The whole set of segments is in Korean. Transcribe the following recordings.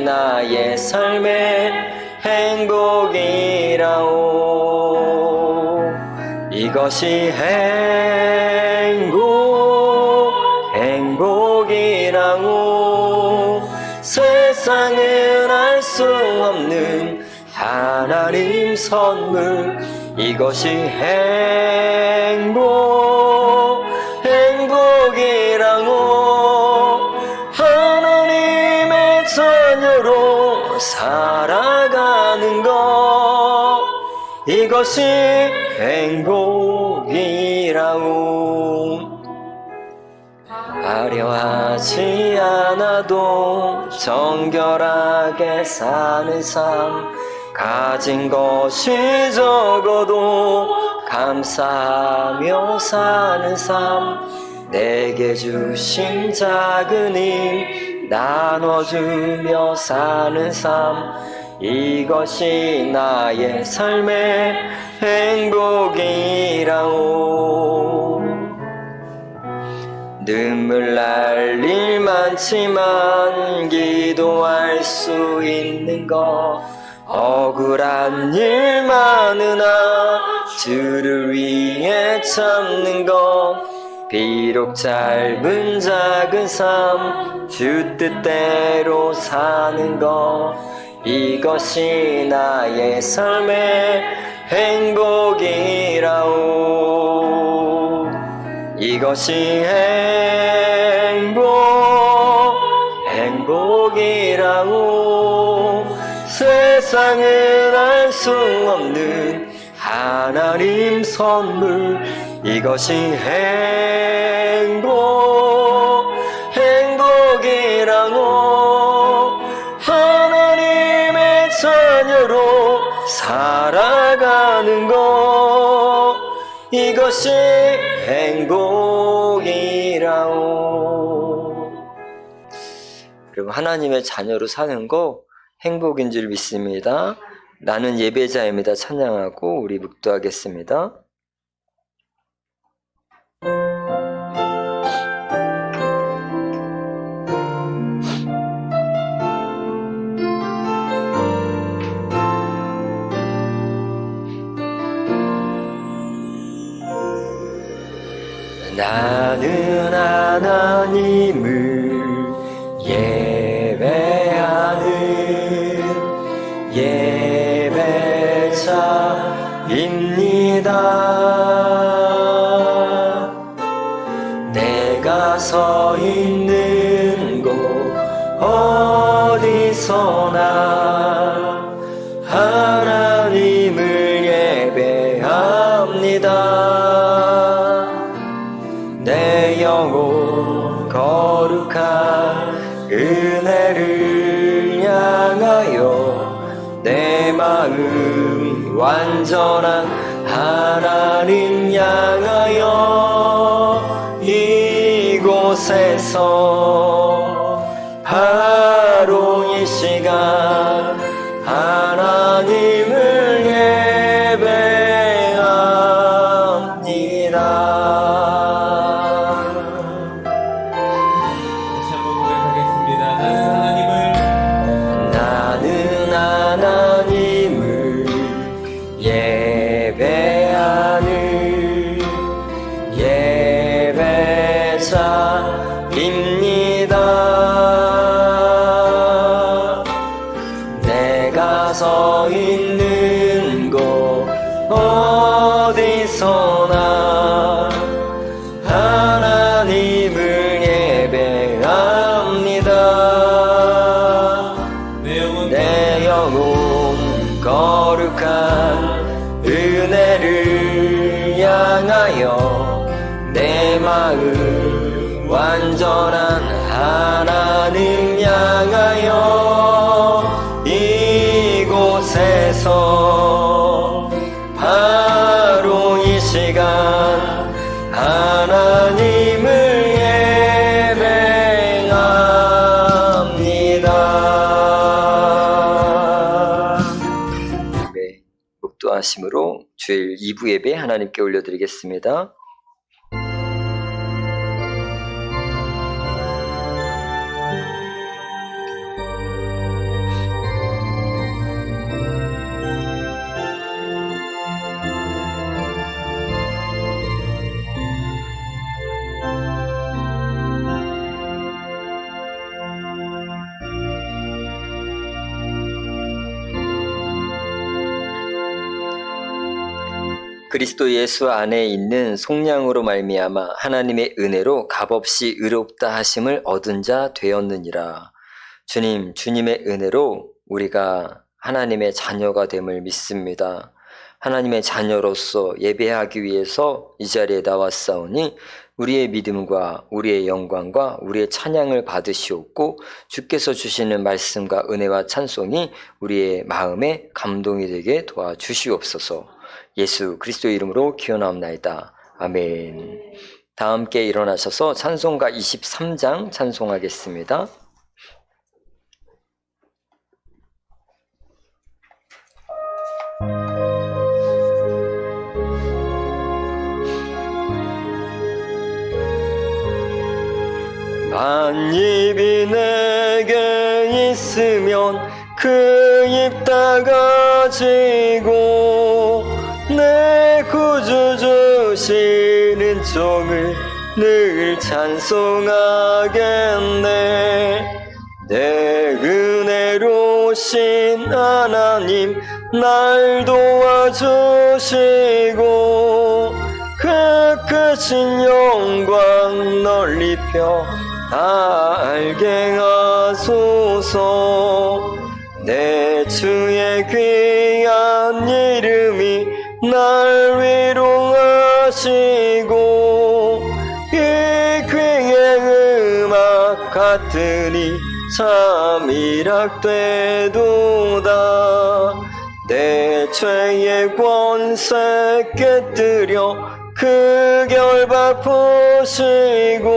나의 삶의 행복이라오. 이것이 행복이라오. 세상은 알 수 없는 하나님 선물. 이것이 행복이라고. 하나님의 자녀로 살아가는 것. 이것이 행복이라고. 화려하지 않아도 정결하게 사는 삶. 가진 것이 적어도 감사하며 사는 삶. 내게 주신 작은 힘 나눠주며 사는 삶. 이것이 나의 삶의 행복이라오. 눈물 날 일 많지만 기도할 수 있는 것. 억울한 일 많으나 주를 위해 참는 것. 비록 짧은 작은 삶 주 뜻대로 사는 것. 이것이 나의 삶의 행복이라오. 이것이 행복이라오. 세상은 알 수 없는 하나님 선물. 이것이 행복이라고. 하나님의 자녀로 살아가는 것. 이것이 행복이라오. 여러분, 하나님의 자녀로 사는 거 행복인 줄 믿습니다. 나는 예배자입니다. 찬양하고 우리 묵도하겠습니다. 나는 하나님을 예배하는 예배자입니다. 내가 서 있는 곳 어디서나 하나님을 예배합니다. 내 영혼 거룩한 은혜를 향하여 내 마음 완전한 하나님 향하여 이곳에서 바로 이 시간 하나님을 예배합니다. 다시 한번 고백하겠습니다. 나는 하나님을 예배하는 예배자입니다. 내가 서 있는 곳 어디서나 하나님을 예배합니다. 내 영혼 거룩한 은혜를 향하여 내 마음 완전한 하나님 향하여 이곳에서 바로 이 시간 하나님을 예배합니다. 네, 묵도하심으로 주일 2부 예배 하나님께 올려드리겠습니다. 그리스도 예수 안에 있는 속량으로 말미암아 하나님의 은혜로 값없이 의롭다 하심을 얻은 자 되었느니라. 주님의 은혜로 우리가 하나님의 자녀가 됨을 믿습니다. 하나님의 자녀로서 예배하기 위해서 이 자리에 나왔사오니 우리의 믿음과 우리의 영광과 우리의 찬양을 받으시옵고 주께서 주시는 말씀과 은혜와 찬송이 우리의 마음에 감동이 되게 도와주시옵소서. 예수 그리스도의 이름으로 기원하옵나이다. 아멘. 다 함께 일어나셔서 찬송가 23장 찬송하겠습니다. 만입이 내게 있으면 그 입 다 가지고 내 구주 주시는 종을 늘 찬송하겠네. 내 은혜로우신 하나님 날 도와주시고 그 크신 영광 널리 펴 다 알게 하소서. 내 주의 귀한 이름이 날 위로하시고 이 귀의 음악 같으니 참 이락되도다. 내 죄의 권세 깨뜨려 그 결박 푸시고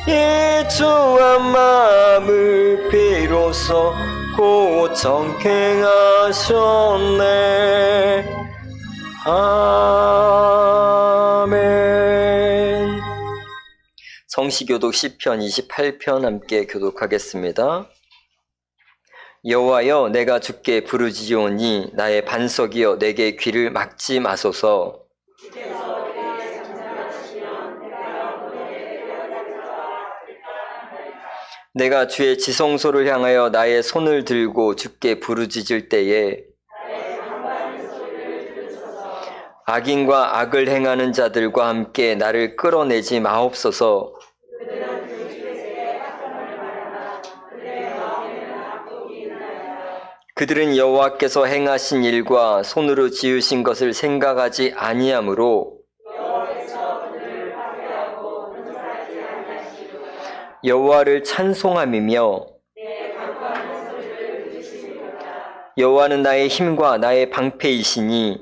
이 주한 마음을 비로소 곧 정케하셨네. 아멘. 성시교독 시편 28편 함께 교독하겠습니다. 여호와여 내가 주께 부르짖으오니 나의 반석이여 내게 귀를 막지 마소서. 내가 주의 지성소를 향하여 나의 손을 들고 주께 부르짖을 때에 악인과 악을 행하는 자들과 함께 나를 끌어내지 마옵소서. 그들은 여호와께서 행하신 일과 손으로 지으신 것을 생각하지 아니하므로 여호와를 찬송함이며 여호와는 나의 힘과 나의 방패이시니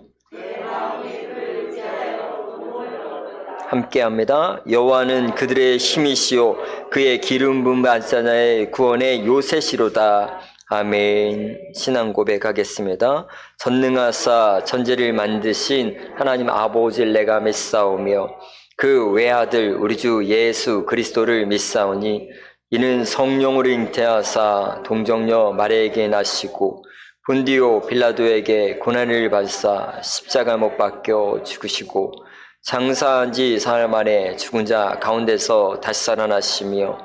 함께합니다. 여호와는 그들의 힘이시요 그의 기름 부은 자의 구원의 요새시로다. 아멘. 신앙 고백하겠습니다. 전능하사 전제를 만드신 하나님 아버지를 내가 믿사오며 그 외아들 우리 주 예수 그리스도를 믿사오니 이는 성령으로 잉태하사 동정녀 마리아에게 나시고 본디오 빌라도에게 고난을 받으사 십자가 못 박혀 죽으시고 장사한 지 사흘 만에 죽은 자 가운데서 다시 살아나시며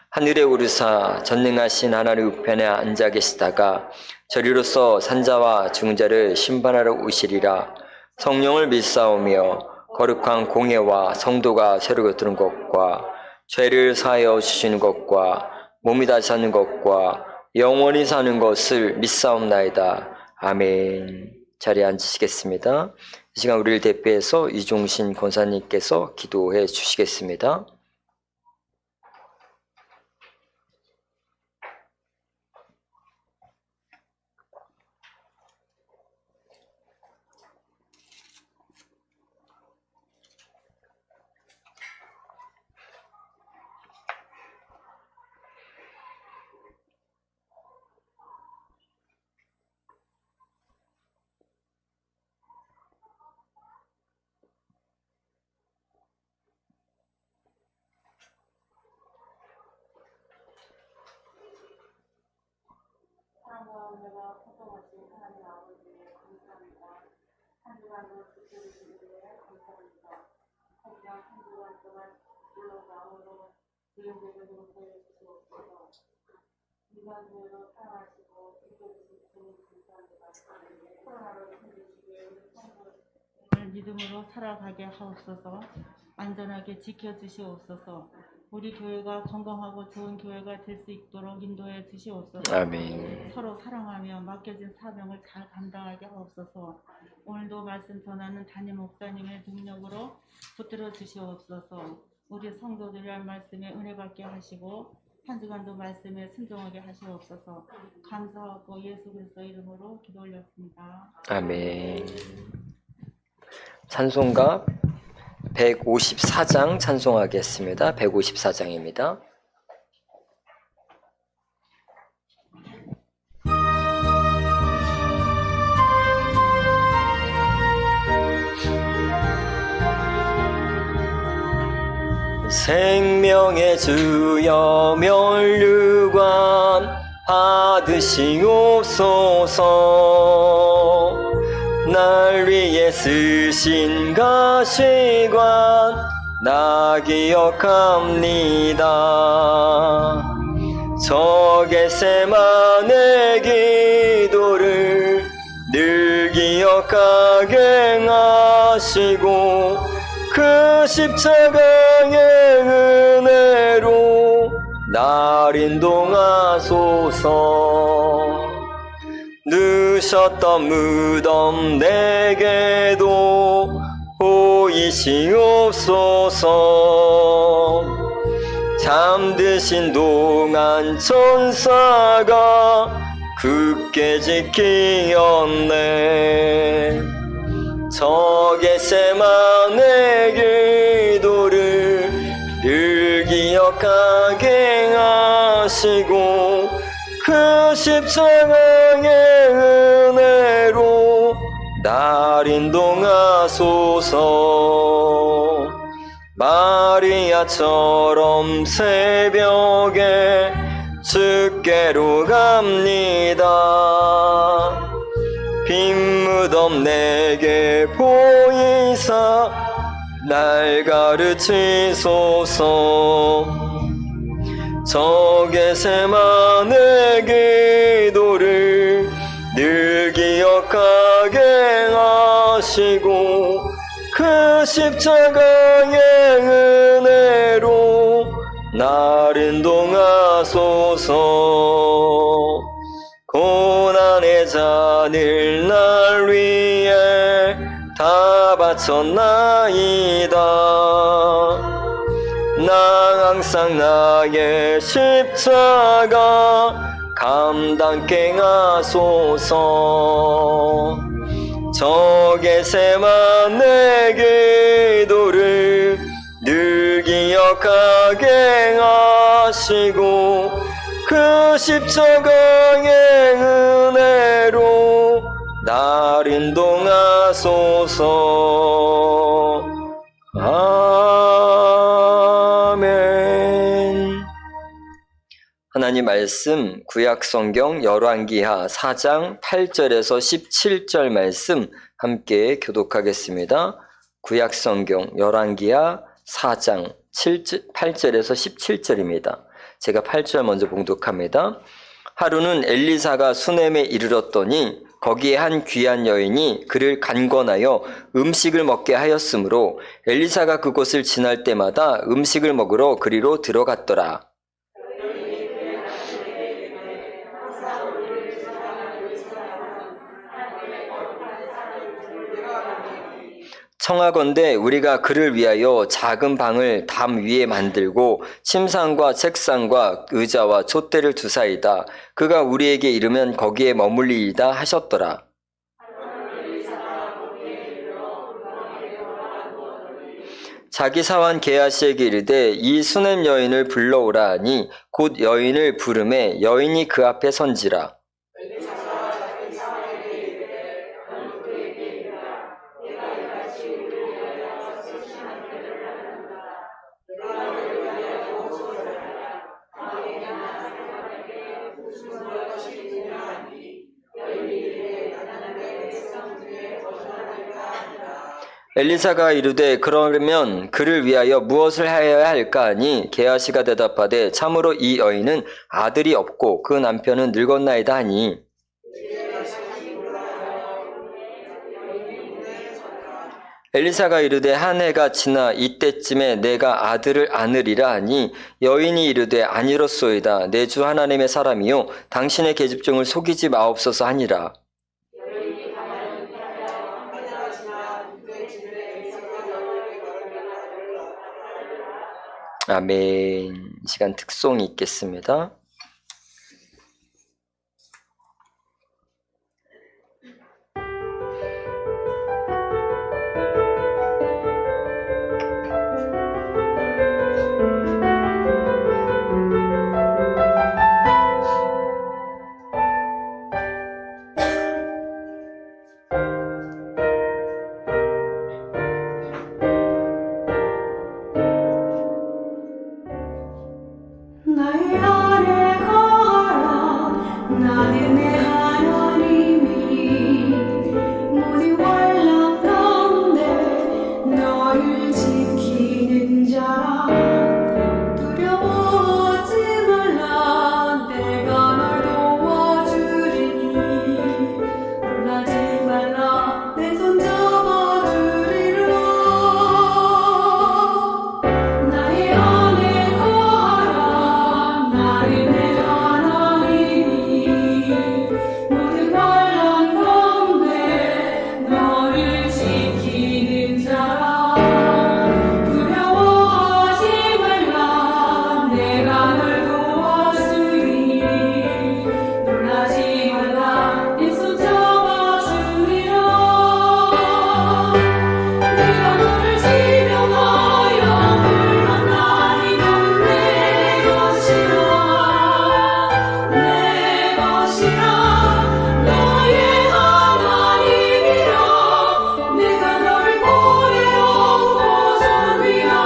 하늘에 오르사 전능하신 하나님 우편에 앉아 계시다가 저리로서 산자와 죽은 자를 심판하러 오시리라. 성령을 믿사오며 거룩한 공예와 성도가 새로 곁드는 것과 죄를 사하여 주시는 것과 몸이 다시 사는 것과 영원히 사는 것을 믿사옵나이다. 아멘. 자리에 앉으시겠습니다. 이 시간 우리를 대표해서 이종신 권사님께서 기도해 주시겠습니다. 사랑하오며 포도하신 하나님 아버지에 감사합니다. 한 주간도 지켜주신 은혜에 감사합니다. 하지만 한 주간 동안 물러나오로 주님들을 용서해 주시옵소서. 이만대로 사랑하시고 지켜주신 주님 감사합니다. 코로나로 힘드시기에 우리 성도 삶을 믿음으로 살아가게 하옵소서. 안전하게 지켜주시옵소서. 우리 교회가 건강하고 좋은 교회가 될 수 있도록 인도해 주시옵소서. 아멘. 서로 사랑하며 맡겨진 사명을 잘 감당하게 하옵소서. 오늘도 말씀 전하는 담임 목사님의 능력으로 붙들어 주시옵소서. 우리 성도들의 말씀에 은혜 받게 하시고 한 주간도 말씀에 순종하게 하시옵소서. 감사하고 예수 그리스도 이름으로 기도 올렸습니다. 아멘. 찬송가 154장 찬송하겠습니다. 154장입니다. 생명의 주여 멸류관 받으시옵소서. 날 위해 쓰신 가시관 나 기억합니다. 저 겟세마네 기도를 늘 기억하게 하시고 그 십자가의 은혜로 날 인도하소서. 누셨던 무덤 내게도 보이시옵소서. 잠드신 동안 천사가 굳게 지키었네. 저 겟세마네 기도를 늘 기억하게 하시고 그 십자가의 은혜로 날 인도하소서. 마리아처럼 새벽에 주께로 갑니다. 빈 무덤 내게 보이사 날 가르치소서. 저 겟세마네 기도를 늘 기억하게 하시고 그 십자가의 은혜로 날 인도하소서. 고난의 잔을 날 위해 다 바쳤나이다. 나 항상 나의 십자가 감당케 하소서. 저 겟세마네 기도를 늘 기억하게 하시고 그 십자가의 은혜로 날 인도하소서. 아멘. 하나님 말씀 구약성경 열왕기하 4장 8절에서 17절 말씀 함께 교독하겠습니다. 구약성경 열왕기하 4장 8절에서 17절입니다. 제가 8절 먼저 봉독합니다. 하루는 엘리사가 수넴에 이르렀더니 거기에 한 귀한 여인이 그를 간권하여 음식을 먹게 하였으므로 엘리사가 그곳을 지날 때마다 음식을 먹으러 그리로 들어갔더라. 청하건대 우리가 그를 위하여 작은 방을 담 위에 만들고 침상과 책상과 의자와 촛대를 두사이다. 그가 우리에게 이르면 거기에 머물리이다 하셨더라. 자기 사환 게하시에게 이르되 이 수넴 여인을 불러오라 하니 곧 여인을 부르매 여인이 그 앞에 선지라. 엘리사가 이르되 그러면 그를 위하여 무엇을 하여야 할까 하니 게하시가 대답하되 참으로 이 여인은 아들이 없고 그 남편은 늙었나이다 하니 엘리사가 이르되 한 해가 지나 이때쯤에 내가 아들을 안으리라 하니 여인이 이르되 아니로소이다. 내 주 하나님의 사람이요 당신의 계집종을 속이지 마옵소서 하니라. 아멘. 시간 특송이 있겠습니다. 나의 안에 거하라 나는 내 하나님이니 모든 환난 가운데 너를 지키는 자라 두려워하지 말라 내가 널 도와주리니 놀라지 말라 내 손 잡아주리라 나의 안에 거하라 나는 내 하나님이니 모든 환난 가운데 너를 지키는 자라 두려워하지 말라 내가 널 도와주리니 놀라지 말라 내 손 잡아주리라 내가 너를 지명하여 불렀나니 너는 내 것이라 내 것이라 너의 하나님이라 내가 너를 보내었고 존귀하게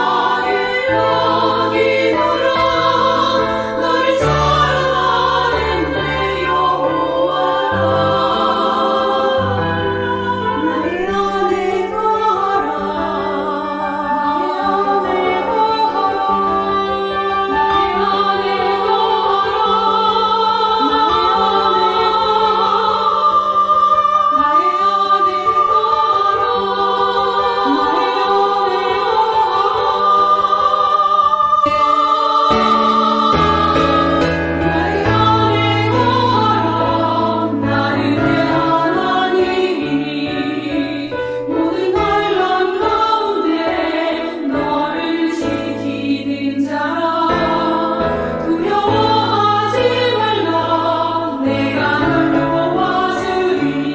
여기노라 너를 사랑하는 내 여호와라 나의 안에 거하라 나의 안에 거하라 나의 안에 거하라 나의 안에 나의 안에 거하라 나는 내 하나님이니 모든 환난 가운데 너를 지키는 자라 두려워하지 말라 내가 널 도와주리니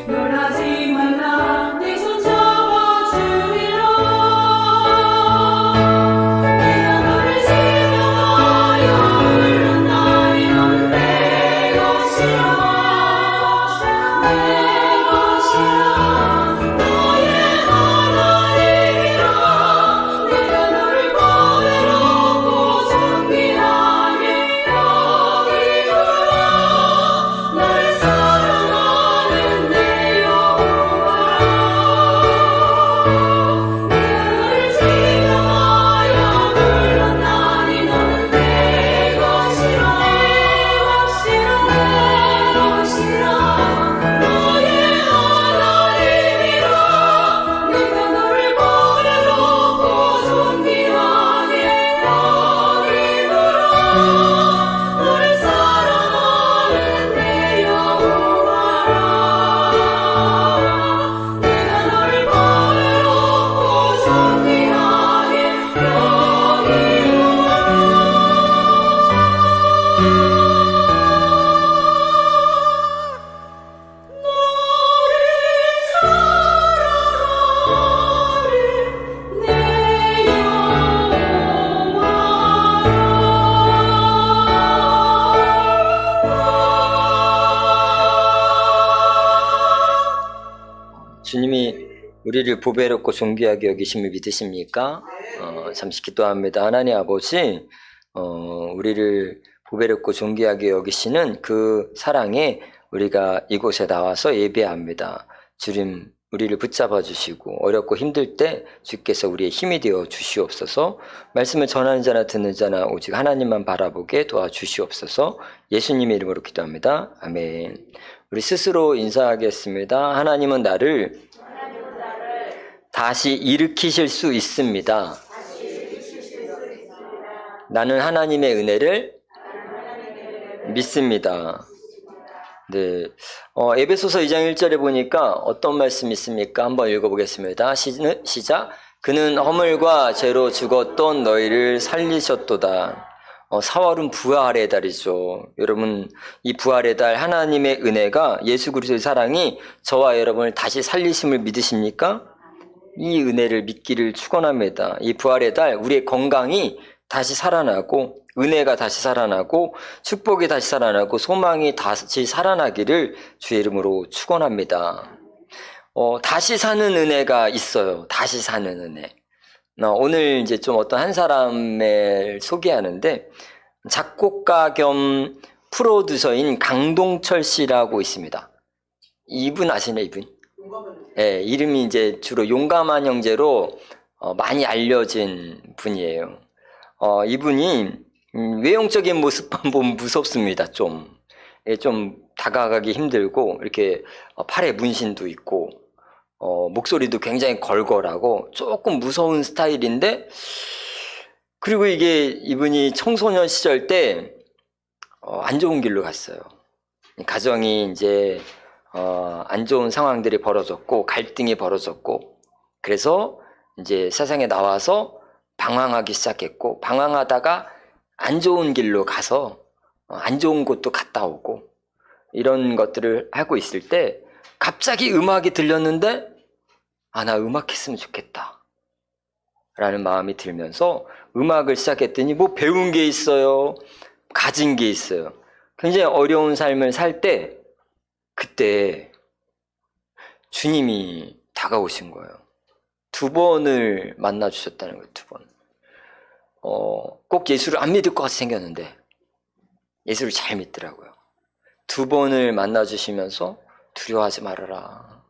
놀라지 말라 내 손 잡아주리라 내가 너를 지명하여 불렀나니 너는 내 것이라 내 것이라 너의 하나님이라 내가 너를 보내놓고 존귀하게 여기노라 너를 사랑하는 내 여호와라 내가 너를 지명하여 불렀나니 너는 내 것이라 내 것이라 너의 하나님이라 내가 너를 보내놓고 존귀하게 여기노라 너를 사랑하는 내 여호와라 내가 너를 보내놓고 존귀하게 주님이 우리를 보배롭고 존귀하게 여기심을 믿으십니까? 잠시 기도합니다. 하나님 아버지, 우리를 보배롭고 존귀하게 여기시는 그 사랑에 우리가 이곳에 나와서 예배합니다. 주님, 우리를 붙잡아 주시고 어렵고 힘들 때 주께서 우리의 힘이 되어 주시옵소서. 말씀을 전하는 자나 듣는 자나 오직 하나님만 바라보게 도와주시옵소서. 예수님의 이름으로 기도합니다. 아멘. 우리 스스로 인사하겠습니다. 하나님은 나를 다시 일으키실 수 있습니다. 나는 하나님의 은혜를 믿습니다. 네. 에베소서 2장 1절에 보니까 어떤 말씀이 있습니까? 한번 읽어보겠습니다. 시작. 그는 허물과 죄로 죽었던 너희를 살리셨도다. 사월은 부활의 달이죠. 여러분, 이 부활의 달 하나님의 은혜가 예수 그리스도의 사랑이 저와 여러분을 다시 살리심을 믿으십니까? 이 은혜를 믿기를 축원합니다. 이 부활의 달 우리의 건강이 다시 살아나고 은혜가 다시 살아나고 축복이 다시 살아나고 소망이 다시 살아나기를 주의 이름으로 축원합니다. 다시 사는 은혜가 있어요. 다시 사는 은혜. 오늘 이제 좀 어떤 한 사람을 소개하는데 작곡가 겸 프로듀서인 강동철 씨라고 있습니다. 이분 아시나요, 이분? 네, 이름이 이제 주로 용감한 형제로 많이 알려진 분이에요. 이분이 외형적인 모습만 보면 무섭습니다. 좀 다가가기 힘들고 이렇게 팔에 문신도 있고 목소리도 굉장히 걸걸하고 조금 무서운 스타일인데, 그리고 이분이 청소년 시절 때 안 좋은 길로 갔어요. 가정이 이제 안 좋은 상황들이 벌어졌고 갈등이 벌어졌고, 그래서 이제 세상에 나와서 방황하기 시작했고, 방황하다가 안 좋은 길로 가서 안 좋은 곳도 갔다 오고 이런 것들을 하고 있을 때 갑자기 음악이 들렸는데 나 음악 했으면 좋겠다 라는 마음이 들면서 음악을 시작했더니 뭐 배운 게 있어요, 가진 게 있어요. 굉장히 어려운 삶을 살 때 그때 주님이 다가오신 거예요. 2번을 만나 주셨다는 거예요. 2번. 꼭 예수를 안 믿을 것 같이 생겼는데 예수를 잘 믿더라고요. 2번을 만나 주시면서 두려워하지 말아라.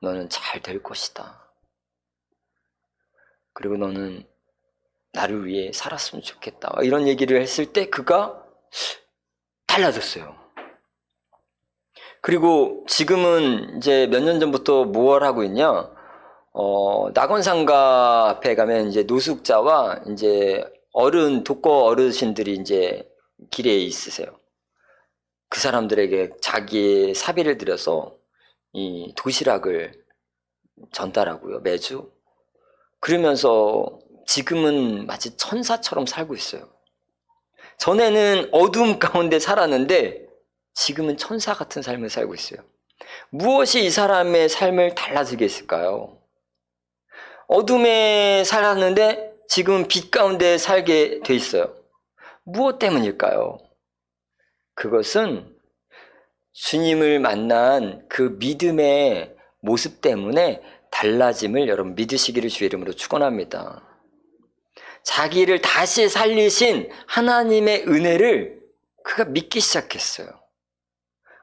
너는 잘 될 것이다. 그리고 너는 나를 위해 살았으면 좋겠다. 이런 얘기를 했을 때 그가 달라졌어요. 그리고 지금은 이제 몇 년 전부터 뭘 하고 있냐? 낙원상가 앞에 가면 이제 노숙자와 이제 독거 어르신들이 이제 길에 있으세요. 그 사람들에게 자기의 사비를 들여서 이 도시락을 전달하고요, 매주. 그러면서 지금은 마치 천사처럼 살고 있어요. 전에는 어둠 가운데 살았는데 지금은 천사 같은 삶을 살고 있어요. 무엇이 이 사람의 삶을 달라지게 했을까요? 어둠에 살았는데 지금 빛 가운데 살게 돼 있어요. 무엇 때문일까요? 그것은 주님을 만난 그 믿음의 모습 때문에 달라짐을 여러분 믿으시기를 주의 이름으로 축원합니다. 자기를 다시 살리신 하나님의 은혜를 그가 믿기 시작했어요.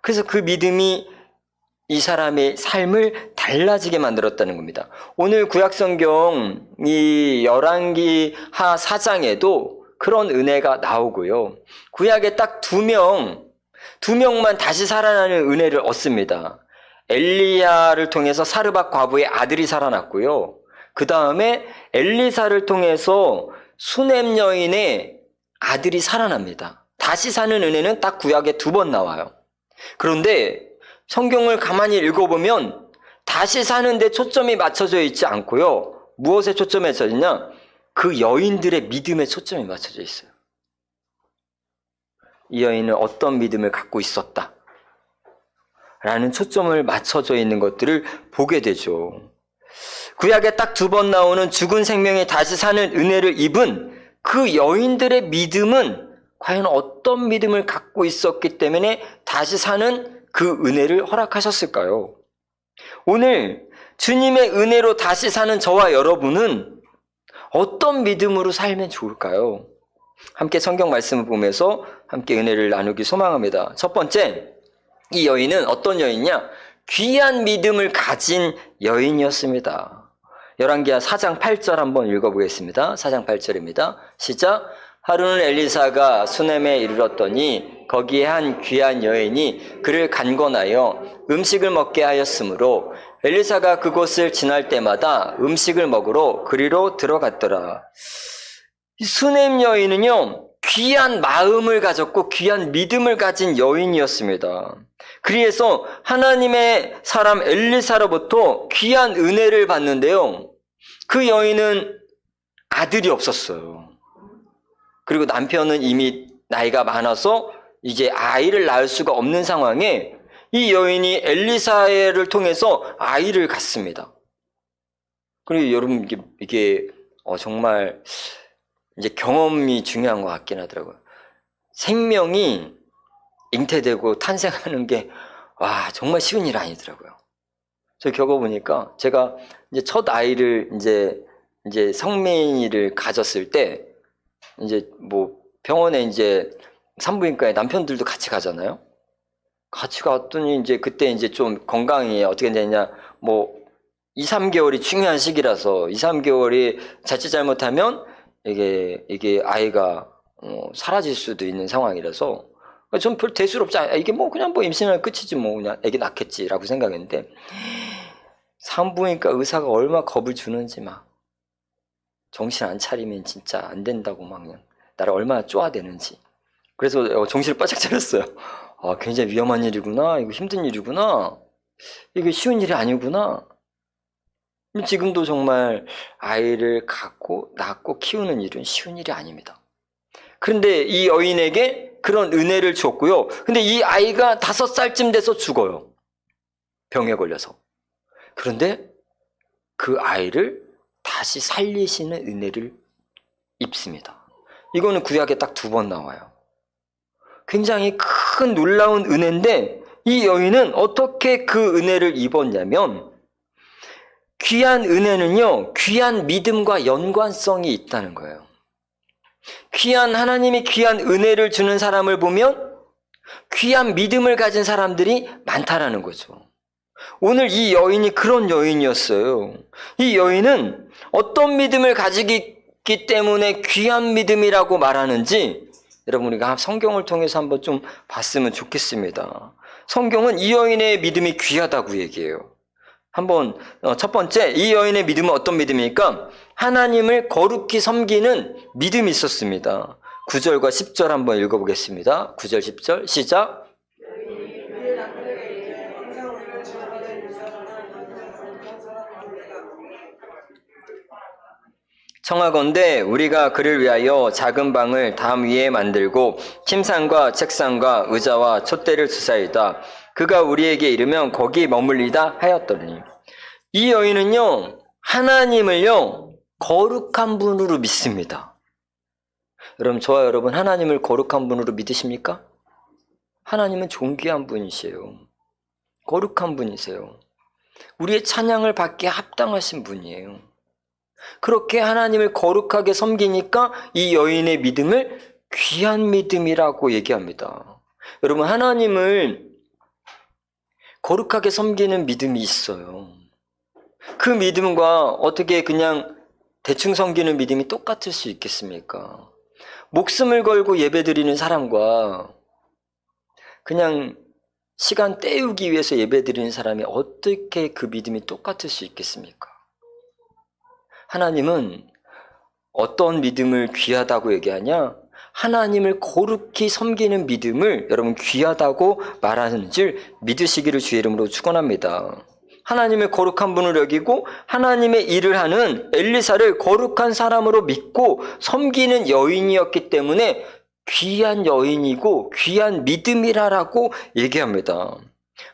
그래서 그 믿음이 이 사람의 삶을 달라지게 만들었다는 겁니다. 오늘 구약성경 이 열왕기 하 4장에도 그런 은혜가 나오고요. 구약에 딱 2명만 다시 살아나는 은혜를 얻습니다. 엘리야를 통해서 사르밧 과부의 아들이 살아났고요. 그 다음에 엘리사를 통해서 수넴 여인의 아들이 살아납니다. 다시 사는 은혜는 딱 구약에 2번 나와요. 그런데 성경을 가만히 읽어보면 다시 사는데 초점이 맞춰져 있지 않고요. 무엇에 초점이 맞춰져 있냐? 그 여인들의 믿음에 초점이 맞춰져 있어요. 이 여인은 어떤 믿음을 갖고 있었다 라는 초점을 맞춰져 있는 것들을 보게 되죠. 구약에 딱 2번 나오는 죽은 생명에 다시 사는 은혜를 입은 그 여인들의 믿음은 과연 어떤 믿음을 갖고 있었기 때문에 다시 사는 그 은혜를 허락하셨을까요? 오늘 주님의 은혜로 다시 사는 저와 여러분은 어떤 믿음으로 살면 좋을까요? 함께 성경 말씀을 보면서 함께 은혜를 나누기 소망합니다. 첫 번째, 이 여인은 어떤 여인이냐? 귀한 믿음을 가진 여인이었습니다. 열왕기하 4장 8절 한번 읽어보겠습니다. 4장 8절입니다. 시작. 하루는 엘리사가 수넴에 이르렀더니 거기에 한 귀한 여인이 그를 간권하여 음식을 먹게 하였으므로 엘리사가 그곳을 지날 때마다 음식을 먹으러 그리로 들어갔더라. 이 수넴 여인은요, 귀한 마음을 가졌고 귀한 믿음을 가진 여인이었습니다. 그래서 하나님의 사람 엘리사로부터 귀한 은혜를 받는데요. 그 여인은 아들이 없었어요. 그리고 남편은 이미 나이가 많아서 이제 아이를 낳을 수가 없는 상황에 이 여인이 엘리사를 통해서 아이를 갖습니다. 그리고 여러분 이게 정말 이제 경험이 중요한 것 같긴 하더라고요. 생명이 잉태되고 탄생하는 게 정말 쉬운 일 아니더라고요. 저 겪어보니까 제가 이제 첫 아이를 이제 성민이를 가졌을 때 이제 뭐 병원에 이제 산부인과에 남편들도 같이 가잖아요. 같이 갔더니 이제 그때 이제 좀 건강이 어떻게 되냐, 뭐 2, 3개월이 중요한 시기라서 2, 3개월이 자칫 잘못하면 이게 아이가 사라질 수도 있는 상황이라서 전 별 대수롭지 않아. 이게 뭐 그냥 뭐 임신하면 끝이지 뭐 그냥 애기 낳겠지라고 생각했는데 산부인과 의사가 얼마나 겁을 주는지 막 정신 안 차리면 진짜 안 된다고 막 그냥 나를 얼마나 쪼아대는지. 그래서 정신을 바짝 차렸어요. 굉장히 위험한 일이구나. 이거 힘든 일이구나. 이게 쉬운 일이 아니구나. 지금도 정말 아이를 갖고 낳고 키우는 일은 쉬운 일이 아닙니다. 그런데 이 여인에게 그런 은혜를 줬고요. 근데 이 아이가 5살쯤 돼서 죽어요. 병에 걸려서. 그런데 그 아이를 다시 살리시는 은혜를 입습니다. 이거는 구약에 딱 2번 나와요. 굉장히 큰 놀라운 은혜인데 이 여인은 어떻게 그 은혜를 입었냐면 귀한 은혜는요, 귀한 믿음과 연관성이 있다는 거예요. 하나님이 귀한 은혜를 주는 사람을 보면 귀한 믿음을 가진 사람들이 많다라는 거죠. 오늘 이 여인이 그런 여인이었어요. 이 여인은 어떤 믿음을 가지기 때문에 귀한 믿음이라고 말하는지 여러분 우리가 성경을 통해서 한번 좀 봤으면 좋겠습니다. 성경은 이 여인의 믿음이 귀하다고 얘기해요. 한번 첫 번째, 이 여인의 믿음은 어떤 믿음입니까? 하나님을 거룩히 섬기는 믿음이 있었습니다. 9절과 10절 한번 읽어보겠습니다. 9절 10절 시작. 청하건대 우리가 그를 위하여 작은 방을 담 위에 만들고 침상과 책상과 의자와 촛대를 두사이다. 그가 우리에게 이르면 거기 머물리다 하였더니. 이 여인은요, 하나님을요, 거룩한 분으로 믿습니다. 여러분, 저와 여러분 하나님을 거룩한 분으로 믿으십니까? 하나님은 존귀한 분이세요. 거룩한 분이세요. 우리의 찬양을 받기에 합당하신 분이에요. 그렇게 하나님을 거룩하게 섬기니까 이 여인의 믿음을 귀한 믿음이라고 얘기합니다. 여러분, 하나님을 거룩하게 섬기는 믿음이 있어요. 그 믿음과 어떻게 그냥 대충 섬기는 믿음이 똑같을 수 있겠습니까? 목숨을 걸고 예배드리는 사람과 그냥 시간 때우기 위해서 예배드리는 사람이 어떻게 그 믿음이 똑같을 수 있겠습니까? 하나님은 어떤 믿음을 귀하다고 얘기하냐? 하나님을 거룩히 섬기는 믿음을 여러분 귀하다고 말하는 줄 믿으시기를 주의 이름으로 축원합니다. 하나님을 거룩한 분으로 여기고 하나님의 일을 하는 엘리사를 거룩한 사람으로 믿고 섬기는 여인이었기 때문에 귀한 여인이고 귀한 믿음이라고 얘기합니다.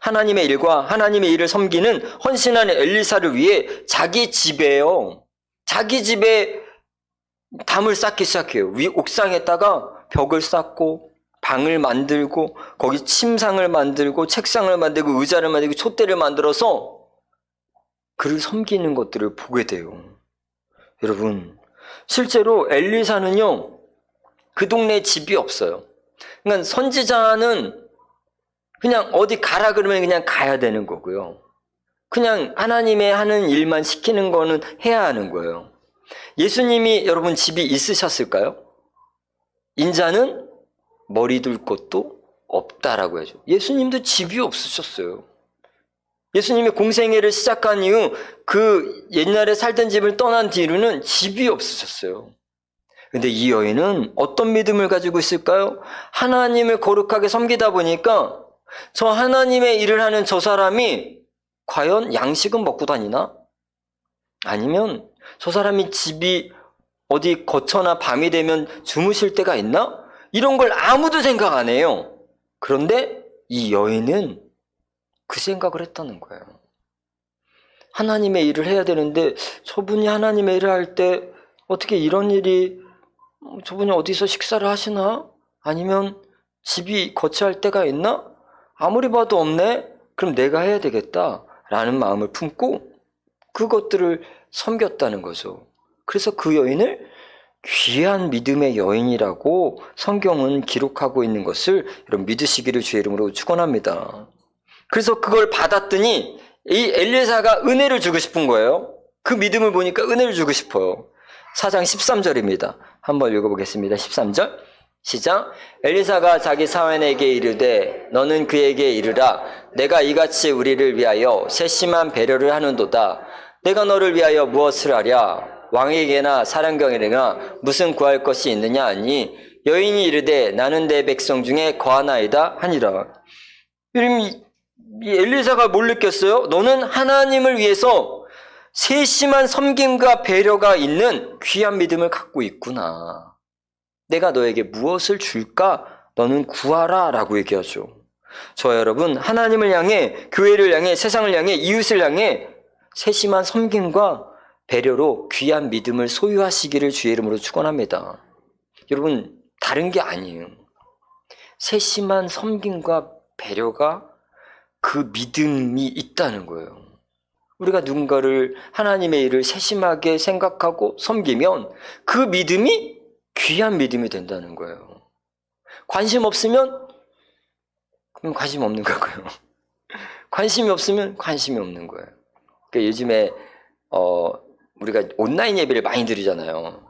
하나님의 일과 하나님의 일을 섬기는 헌신하는 엘리사를 위해 자기 집에 담을 쌓기 시작해요. 위 옥상에다가 벽을 쌓고 방을 만들고 거기 침상을 만들고 책상을 만들고 의자를 만들고 촛대를 만들어서 그를 섬기는 것들을 보게 돼요. 여러분, 실제로 엘리사는요, 그 동네에 집이 없어요. 그러니까 선지자는 그냥 어디 가라 그러면 그냥 가야 되는 거고요. 그냥 하나님의 하는 일만 시키는 거는 해야 하는 거예요. 예수님이 여러분 집이 있으셨을까요? 인자는 머리 둘 곳도 없다라고 하죠. 예수님도 집이 없으셨어요. 예수님이 공생애를 시작한 이후 그 옛날에 살던 집을 떠난 뒤로는 집이 없으셨어요. 근데 이 여인은 어떤 믿음을 가지고 있을까요? 하나님을 거룩하게 섬기다 보니까 저 하나님의 일을 하는 저 사람이 과연 양식은 먹고 다니나? 아니면 저 사람이 집이 어디 거처나 밤이 되면 주무실 때가 있나? 이런 걸 아무도 생각 안 해요. 그런데 이 여인은 그 생각을 했다는 거예요. 하나님의 일을 해야 되는데 저분이 하나님의 일을 할 때 어떻게 이런 일이 저분이 어디서 식사를 하시나? 아니면 집이 거처할 때가 있나? 아무리 봐도 없네? 그럼 내가 해야 되겠다 라는 마음을 품고 그것들을 섬겼다는 거죠. 그래서 그 여인을 귀한 믿음의 여인이라고 성경은 기록하고 있는 것을 여러분 믿으시기를 주의 이름으로 축원합니다. 그래서 그걸 받았더니 이 엘리사가 은혜를 주고 싶은 거예요. 그 믿음을 보니까 은혜를 주고 싶어요. 4장 13절입니다. 한번 읽어보겠습니다. 13절 시작. 엘리사가 자기 사환에게 이르되 너는 그에게 이르라 내가 이같이 우리를 위하여 세심한 배려를 하는도다. 내가 너를 위하여 무엇을 하랴? 왕에게나 사령경에게나 무슨 구할 것이 있느냐 하니 여인이 이르되 나는 내 백성 중에 거하나이다 하니라. 여러분 이 엘리사가 뭘 느꼈어요? 너는 하나님을 위해서 세심한 섬김과 배려가 있는 귀한 믿음을 갖고 있구나. 내가 너에게 무엇을 줄까? 너는 구하라 라고 얘기하죠. 저 여러분 하나님을 향해 교회를 향해 세상을 향해 이웃을 향해 세심한 섬김과 배려로 귀한 믿음을 소유하시기를 주의 이름으로 축원합니다. 여러분 다른 게 아니에요. 세심한 섬김과 배려가 그 믿음이 있다는 거예요. 우리가 누군가를 하나님의 일을 세심하게 생각하고 섬기면 그 믿음이 귀한 믿음이 된다는 거예요. 관심 없으면 그럼 관심 없는 거고요. 관심이 없으면 관심이 없는 거예요. 그러니까 요즘에 우리가 온라인 예배를 많이 드리잖아요.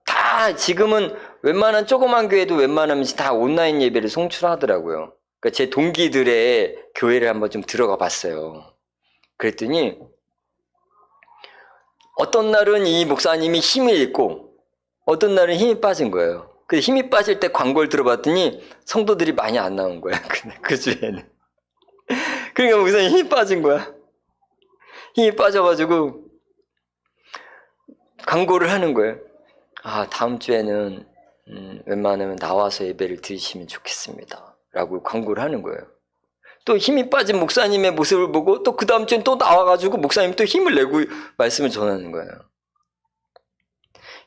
다 지금은 웬만한 조그만 교회도 웬만하면 다 온라인 예배를 송출하더라고요. 그러니까 제 동기들의 교회를 한번 좀 들어가 봤어요. 그랬더니 어떤 날은 이 목사님이 힘이 있고 어떤 날은 힘이 빠진 거예요. 그 힘이 빠질 때 광고를 들어봤더니 성도들이 많이 안 나온 거야. 그 주에는. 그러니까 목사님 힘이 빠진 거야. 힘이 빠져가지고 광고를 하는 거예요. 아, 다음 주에는 웬만하면 나와서 예배를 드리시면 좋겠습니다. 라고 광고를 하는 거예요. 또 힘이 빠진 목사님의 모습을 보고 또 그 다음 주엔 또 나와가지고 목사님 또 힘을 내고 말씀을 전하는 거예요.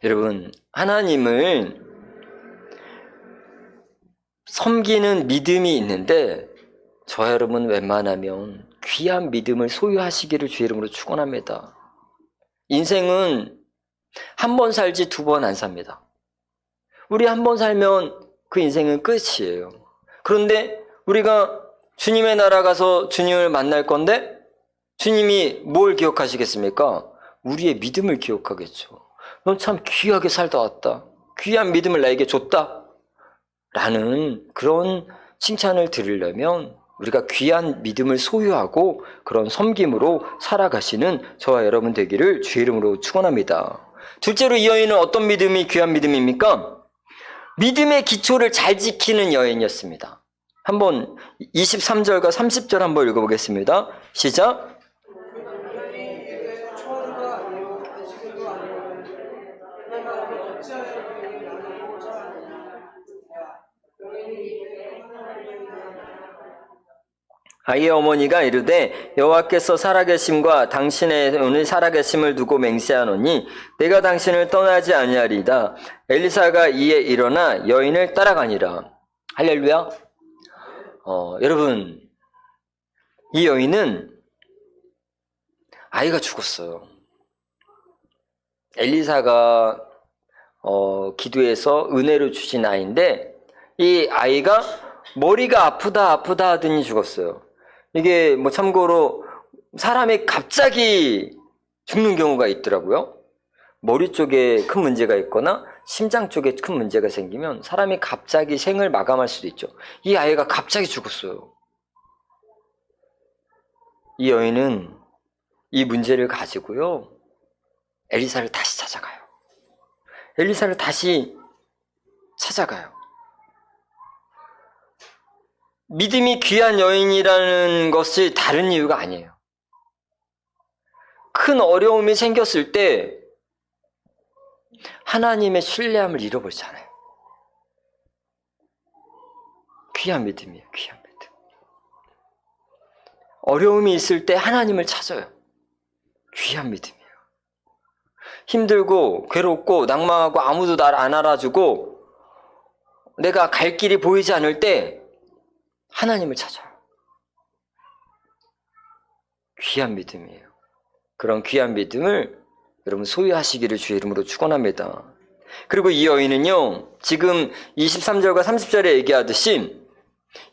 여러분, 하나님을 섬기는 믿음이 있는데 저 여러분 웬만하면 귀한 믿음을 소유하시기를 주의 이름으로 축원합니다. 인생은 한 번 살지 두 번 안 삽니다. 우리 한 번 살면 그 인생은 끝이에요. 그런데 우리가 주님의 나라 가서 주님을 만날 건데 주님이 뭘 기억하시겠습니까? 우리의 믿음을 기억하겠죠. 넌 참 귀하게 살다 왔다. 귀한 믿음을 나에게 줬다. 라는 그런 칭찬을 들으려면 우리가 귀한 믿음을 소유하고 그런 섬김으로 살아가시는 저와 여러분 되기를 주의 이름으로 축원합니다. 둘째로 이 여인은 어떤 믿음이 귀한 믿음입니까? 믿음의 기초를 잘 지키는 여인이었습니다. 한번 23절과 30절 한번 읽어보겠습니다. 시작. 아이의 어머니가 이르되 여호와께서 살아계심과 당신의 오늘 살아계심을 두고 맹세하노니 내가 당신을 떠나지 아니하리이다. 엘리사가 이에 일어나 여인을 따라가니라. 할렐루야. 여러분, 이 여인은 아이가 죽었어요. 엘리사가 기도해서 은혜로 주신 아이인데 이 아이가 머리가 아프다 하더니 죽었어요. 이게 뭐 참고로 사람이 갑자기 죽는 경우가 있더라고요. 머리 쪽에 큰 문제가 있거나 심장 쪽에 큰 문제가 생기면 사람이 갑자기 생을 마감할 수도 있죠. 이 아이가 갑자기 죽었어요. 이 여인은 이 문제를 가지고요, 엘리사를 다시 찾아가요. 엘리사를 다시 찾아가요. 믿음이 귀한 여인이라는 것이 다른 이유가 아니에요. 큰 어려움이 생겼을 때 하나님의 신뢰함을 잃어버리지 않아요. 귀한 믿음이에요. 귀한 믿음. 어려움이 있을 때 하나님을 찾아요. 귀한 믿음이에요. 힘들고 괴롭고 낭망하고 아무도 날 안 알아주고 내가 갈 길이 보이지 않을 때 하나님을 찾아요. 귀한 믿음이에요. 그런 귀한 믿음을 여러분 소유하시기를 주의 이름으로 축원합니다. 그리고 이 여인은요, 지금 23절과 30절에 얘기하듯이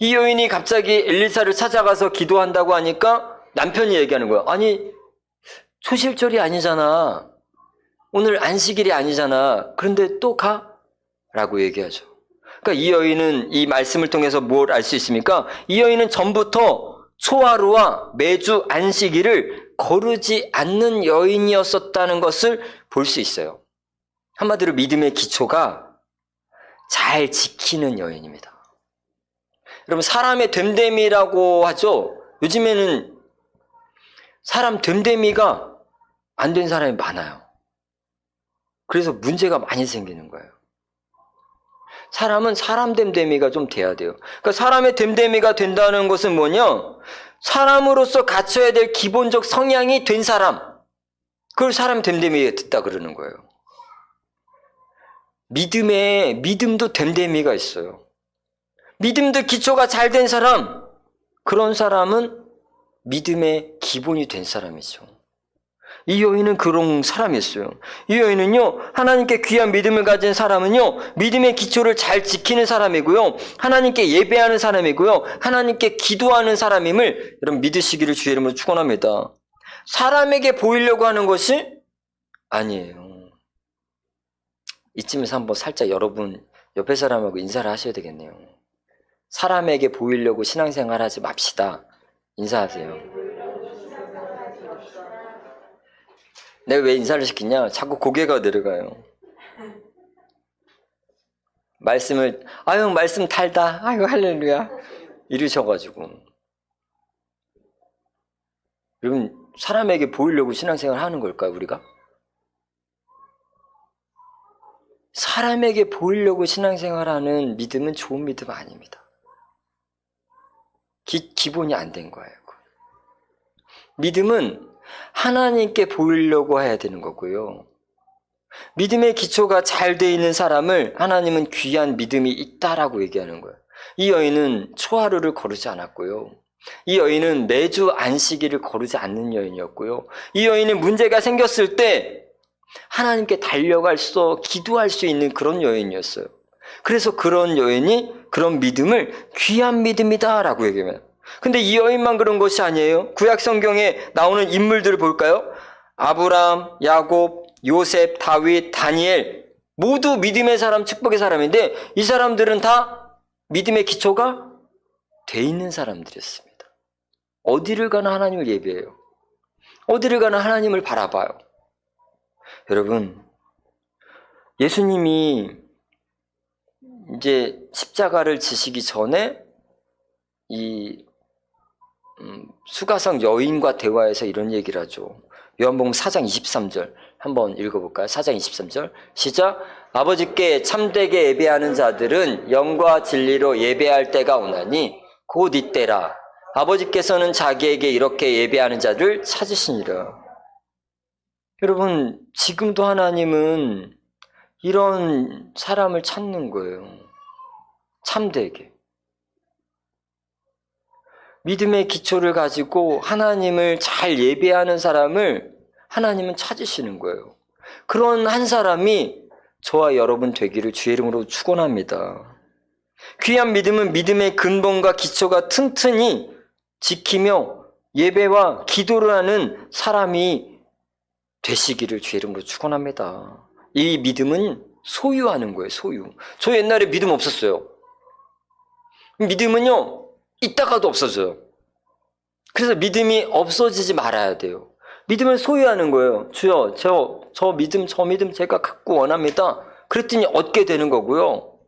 이 여인이 갑자기 엘리사를 찾아가서 기도한다고 하니까 남편이 얘기하는 거예요. 아니, 초실절이 아니잖아. 오늘 안식일이 아니잖아. 그런데 또 가? 라고 얘기하죠. 그러니까 이 여인은 이 말씀을 통해서 뭘 알 수 있습니까? 이 여인은 전부터 초하루와 매주 안식일을 거르지 않는 여인이었었다는 것을 볼 수 있어요. 한마디로 믿음의 기초가 잘 지키는 여인입니다. 여러분, 사람의 됨됨이라고 하죠. 요즘에는 사람 됨됨이가 안 된 사람이 많아요. 그래서 문제가 많이 생기는 거예요. 사람은 사람 됨됨이가 좀 돼야 돼요. 그러니까 사람의 됨됨이가 된다는 것은 뭐냐? 사람으로서 갖춰야 될 기본적 성향이 된 사람, 그걸 사람 됨됨이가 됐다 그러는 거예요. 믿음도 됨됨이가 있어요. 믿음도 기초가 잘 된 사람, 그런 사람은 믿음의 기본이 된 사람이죠. 이 여인은 그런 사람이었어요. 이 여인은요, 하나님께 귀한 믿음을 가진 사람은요, 믿음의 기초를 잘 지키는 사람이고요, 하나님께 예배하는 사람이고요, 하나님께 기도하는 사람임을 여러분 믿으시기를 주의 이름으로 축원합니다. 사람에게 보이려고 하는 것이 아니에요. 이쯤에서 한번 살짝 여러분 옆에 사람하고 인사를 하셔야 되겠네요. 사람에게 보이려고 신앙생활 하지 맙시다. 인사하세요. 내가 왜 인사를 시키냐? 자꾸 고개가 내려가요. 말씀을, 아유, 말씀 달다. 아유, 할렐루야. 이러셔가지고. 여러분, 사람에게 보이려고 신앙생활 하는 걸까요, 우리가? 사람에게 보이려고 신앙생활 하는 믿음은 좋은 믿음 아닙니다. 기본이 안 된 거예요. 믿음은 하나님께 보이려고 해야 되는 거고요. 믿음의 기초가 잘 돼 있는 사람을 하나님은 귀한 믿음이 있다라고 얘기하는 거예요. 이 여인은 초하루를 거르지 않았고요. 이 여인은 매주 안식일을 거르지 않는 여인이었고요. 이 여인은 문제가 생겼을 때 하나님께 달려갈 기도할 수 있는 그런 여인이었어요. 그래서 그런 여인이 그런 믿음을 귀한 믿음이다라고 얘기합니다. 근데 이 여인만 그런 것이 아니에요. 구약 성경에 나오는 인물들을 볼까요? 아브람, 야곱, 요셉, 다윗, 다니엘 모두 믿음의 사람, 축복의 사람인데 이 사람들은 다 믿음의 기초가 돼 있는 사람들이었습니다. 어디를 가나 하나님을 예배해요. 어디를 가나 하나님을 바라봐요. 여러분, 예수님이 이제 십자가를 지시기 전에 이 수가성 여인과 대화해서 이런 얘기를 하죠. 요한복음 4장 23절 한번 읽어볼까요? 4장 23절 시작. 아버지께 참되게 예배하는 자들은 영과 진리로 예배할 때가 오나니 곧 이때라. 아버지께서는 자기에게 이렇게 예배하는 자를 찾으시니라. 여러분, 지금도 하나님은 이런 사람을 찾는 거예요. 참되게. 믿음의 기초를 가지고 하나님을 잘 예배하는 사람을 하나님은 찾으시는 거예요. 그런 한 사람이 저와 여러분 되기를 주의 이름으로 축원합니다. 귀한 믿음은 믿음의 근본과 기초가 튼튼히 지키며 예배와 기도를 하는 사람이 되시기를 주의 이름으로 축원합니다. 이 믿음은 소유하는 거예요. 소유. 저 옛날에 믿음 없었어요. 믿음은요, 있다가도 없어져요. 그래서 믿음이 없어지지 말아야 돼요. 믿음을 소유하는 거예요. 주여, 저 믿음 제가 갖고 원합니다. 그랬더니 얻게 되는 거고요.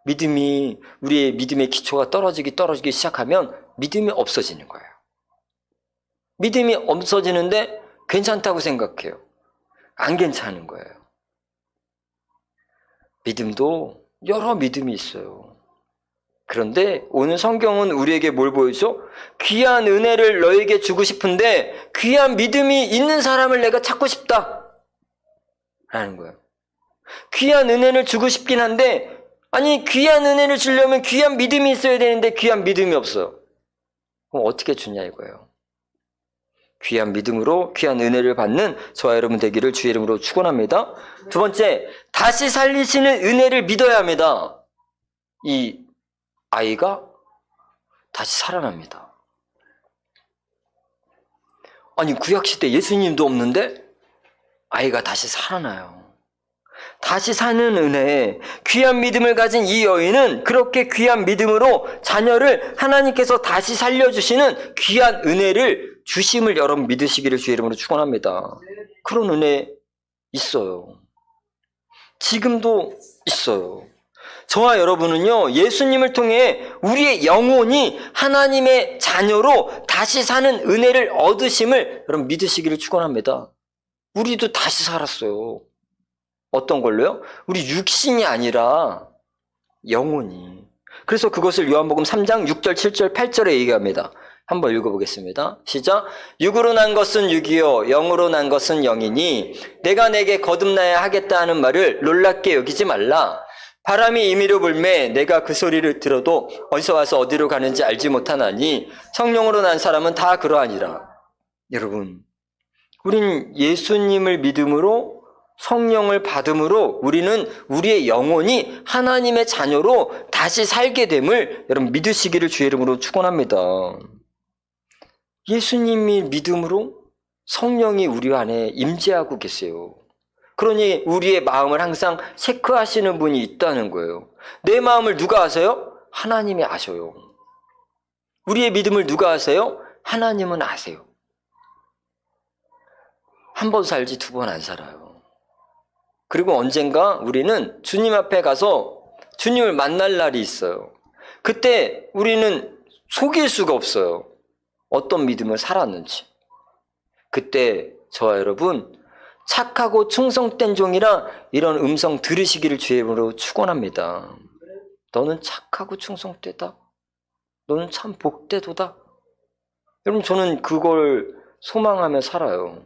우리의 믿음의 기초가 떨어지기 시작하면 믿음이 없어지는 거예요. 믿음이 없어지는데 괜찮다고 생각해요. 안 괜찮은 거예요. 믿음도 여러 믿음이 있어요. 그런데 오늘 성경은 우리에게 뭘 보여줘? 귀한 은혜를 너에게 주고 싶은데 귀한 믿음이 있는 사람을 내가 찾고 싶다 라는 거예요. 귀한 은혜를 주고 싶긴 한데, 아니 귀한 은혜를 주려면 귀한 믿음이 있어야 되는데 귀한 믿음이 없어요. 그럼 어떻게 주냐 이거예요. 귀한 믿음으로 귀한 은혜를 받는 저와 여러분 되기를 주의 이름으로 축원합니다. 두 번째, 다시 살리시는 은혜를 믿어야 합니다. 이 아이가 다시 살아납니다. 아니 구약시대 예수님도 없는데 아이가 다시 살아나요. 다시 사는 은혜, 귀한 믿음을 가진 이 여인은 그렇게 귀한 믿음으로 자녀를 하나님께서 다시 살려주시는 귀한 은혜를 주심을 여러분 믿으시기를 주의 이름으로 축원합니다. 그런 은혜 있어요. 지금도 있어요. 저와 여러분은요, 예수님을 통해 우리의 영혼이 하나님의 자녀로 다시 사는 은혜를 얻으심을 여러분 믿으시기를 축원합니다. 우리도 다시 살았어요. 어떤 걸로요? 우리 육신이 아니라 영혼이. 그래서 그것을 요한복음 3장 6절, 7절, 8절에 얘기합니다. 한번 읽어보겠습니다. 시작. 육으로 난 것은 육이요 영으로 난 것은 영이니 내가 내게 거듭나야 하겠다 하는 말을 놀랍게 여기지 말라. 바람이 임의로 불매 내가 그 소리를 들어도 어디서 와서 어디로 가는지 알지 못하나니 성령으로 난 사람은 다 그러하니라. 여러분, 우린 예수님을 믿음으로 성령을 받음으로 우리는 우리의 영혼이 하나님의 자녀로 다시 살게 됨을 여러분 믿으시기를 주의 이름으로 축원합니다. 예수님이 믿음으로 성령이 우리 안에 임재하고 계세요. 그러니 우리의 마음을 항상 체크하시는 분이 있다는 거예요. 내 마음을 누가 아세요? 하나님이 아셔요. 우리의 믿음을 누가 아세요? 하나님은 아세요. 한 번 살지 두 번 안 살아요. 그리고 언젠가 우리는 주님 앞에 가서 주님을 만날 날이 있어요. 그때 우리는 속일 수가 없어요. 어떤 믿음을 살았는지. 그때 저와 여러분 착하고 충성된 종이라 이런 음성 들으시기를 주의 이름으로 축원합니다. 너는 착하고 충성되다. 너는 참 복되도다. 여러분, 저는 그걸 소망하며 살아요.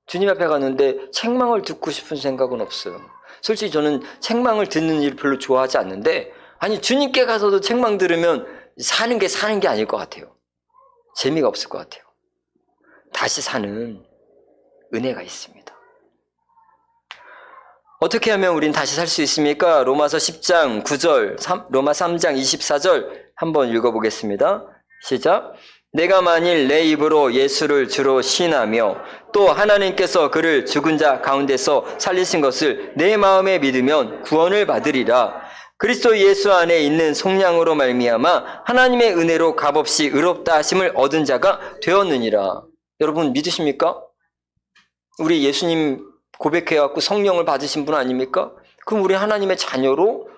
주님 앞에 갔는데 책망을 듣고 싶은 생각은 없어요. 솔직히 저는 책망을 듣는 일 별로 좋아하지 않는데, 아니 주님께 가서도 책망 들으면 사는 게 아닐 것 같아요. 재미가 없을 것 같아요. 다시 사는 은혜가 있습니다. 어떻게 하면 우린 다시 살 수 있습니까? 로마서 10장 9절, 로마 3장 24절 한번 읽어보겠습니다. 시작. 내가 만일 내 입으로 예수를 주로 시인하며 또 하나님께서 그를 죽은 자 가운데서 살리신 것을 내 마음에 믿으면 구원을 받으리라. 그리스도 예수 안에 있는 속량으로 말미암아 하나님의 은혜로 값없이 의롭다 하심을 얻은 자가 되었느니라. 여러분 믿으십니까? 우리 예수님 고백해갖고 성령을 받으신 분 아닙니까? 그럼 우리 하나님의 자녀로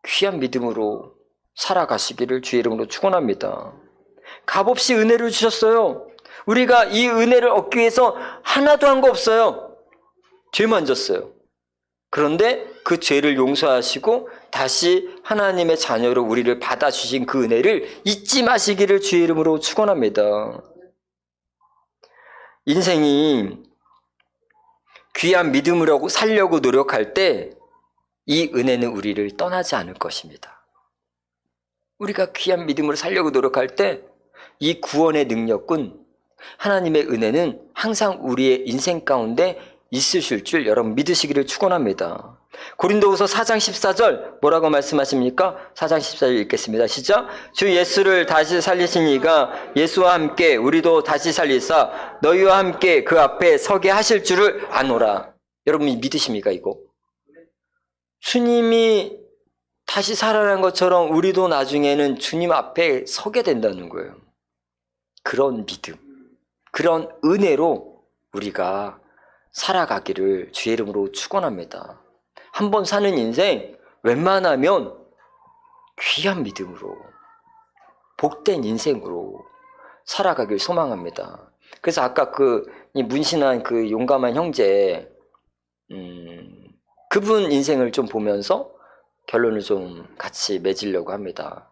귀한 믿음으로 살아가시기를 주의 이름으로 축원합니다. 값없이 은혜를 주셨어요. 우리가 이 은혜를 얻기 위해서 하나도 한 거 없어요. 죄만 졌어요. 그런데 그 죄를 용서하시고 다시 하나님의 자녀로 우리를 받아주신 그 은혜를 잊지 마시기를 주의 이름으로 축원합니다. 인생이 귀한 믿음으로 살려고 노력할 때 이 은혜는 우리를 떠나지 않을 것입니다. 우리가 귀한 믿음으로 살려고 노력할 때 이 구원의 능력은, 하나님의 은혜는 항상 우리의 인생 가운데 있으실 줄 여러분 믿으시기를 축원합니다. 고린도후서 4장 14절 뭐라고 말씀하십니까? 4장 14절 읽겠습니다. 시작. 주 예수를 다시 살리신 이가 예수와 함께 우리도 다시 살리사 너희와 함께 그 앞에 서게 하실 줄을 아노라. 여러분 믿으십니까 이거? 주님이 다시 살아난 것처럼 우리도 나중에는 주님 앞에 서게 된다는 거예요. 그런 믿음, 그런 은혜로 우리가 살아가기를 주의 이름으로 축원합니다. 한 번 사는 인생 웬만하면 귀한 믿음으로 복된 인생으로 살아가길 소망합니다. 그래서 아까 이 문신한 그 용감한 형제 그분 인생을 좀 보면서 결론을 좀 같이 맺으려고 합니다.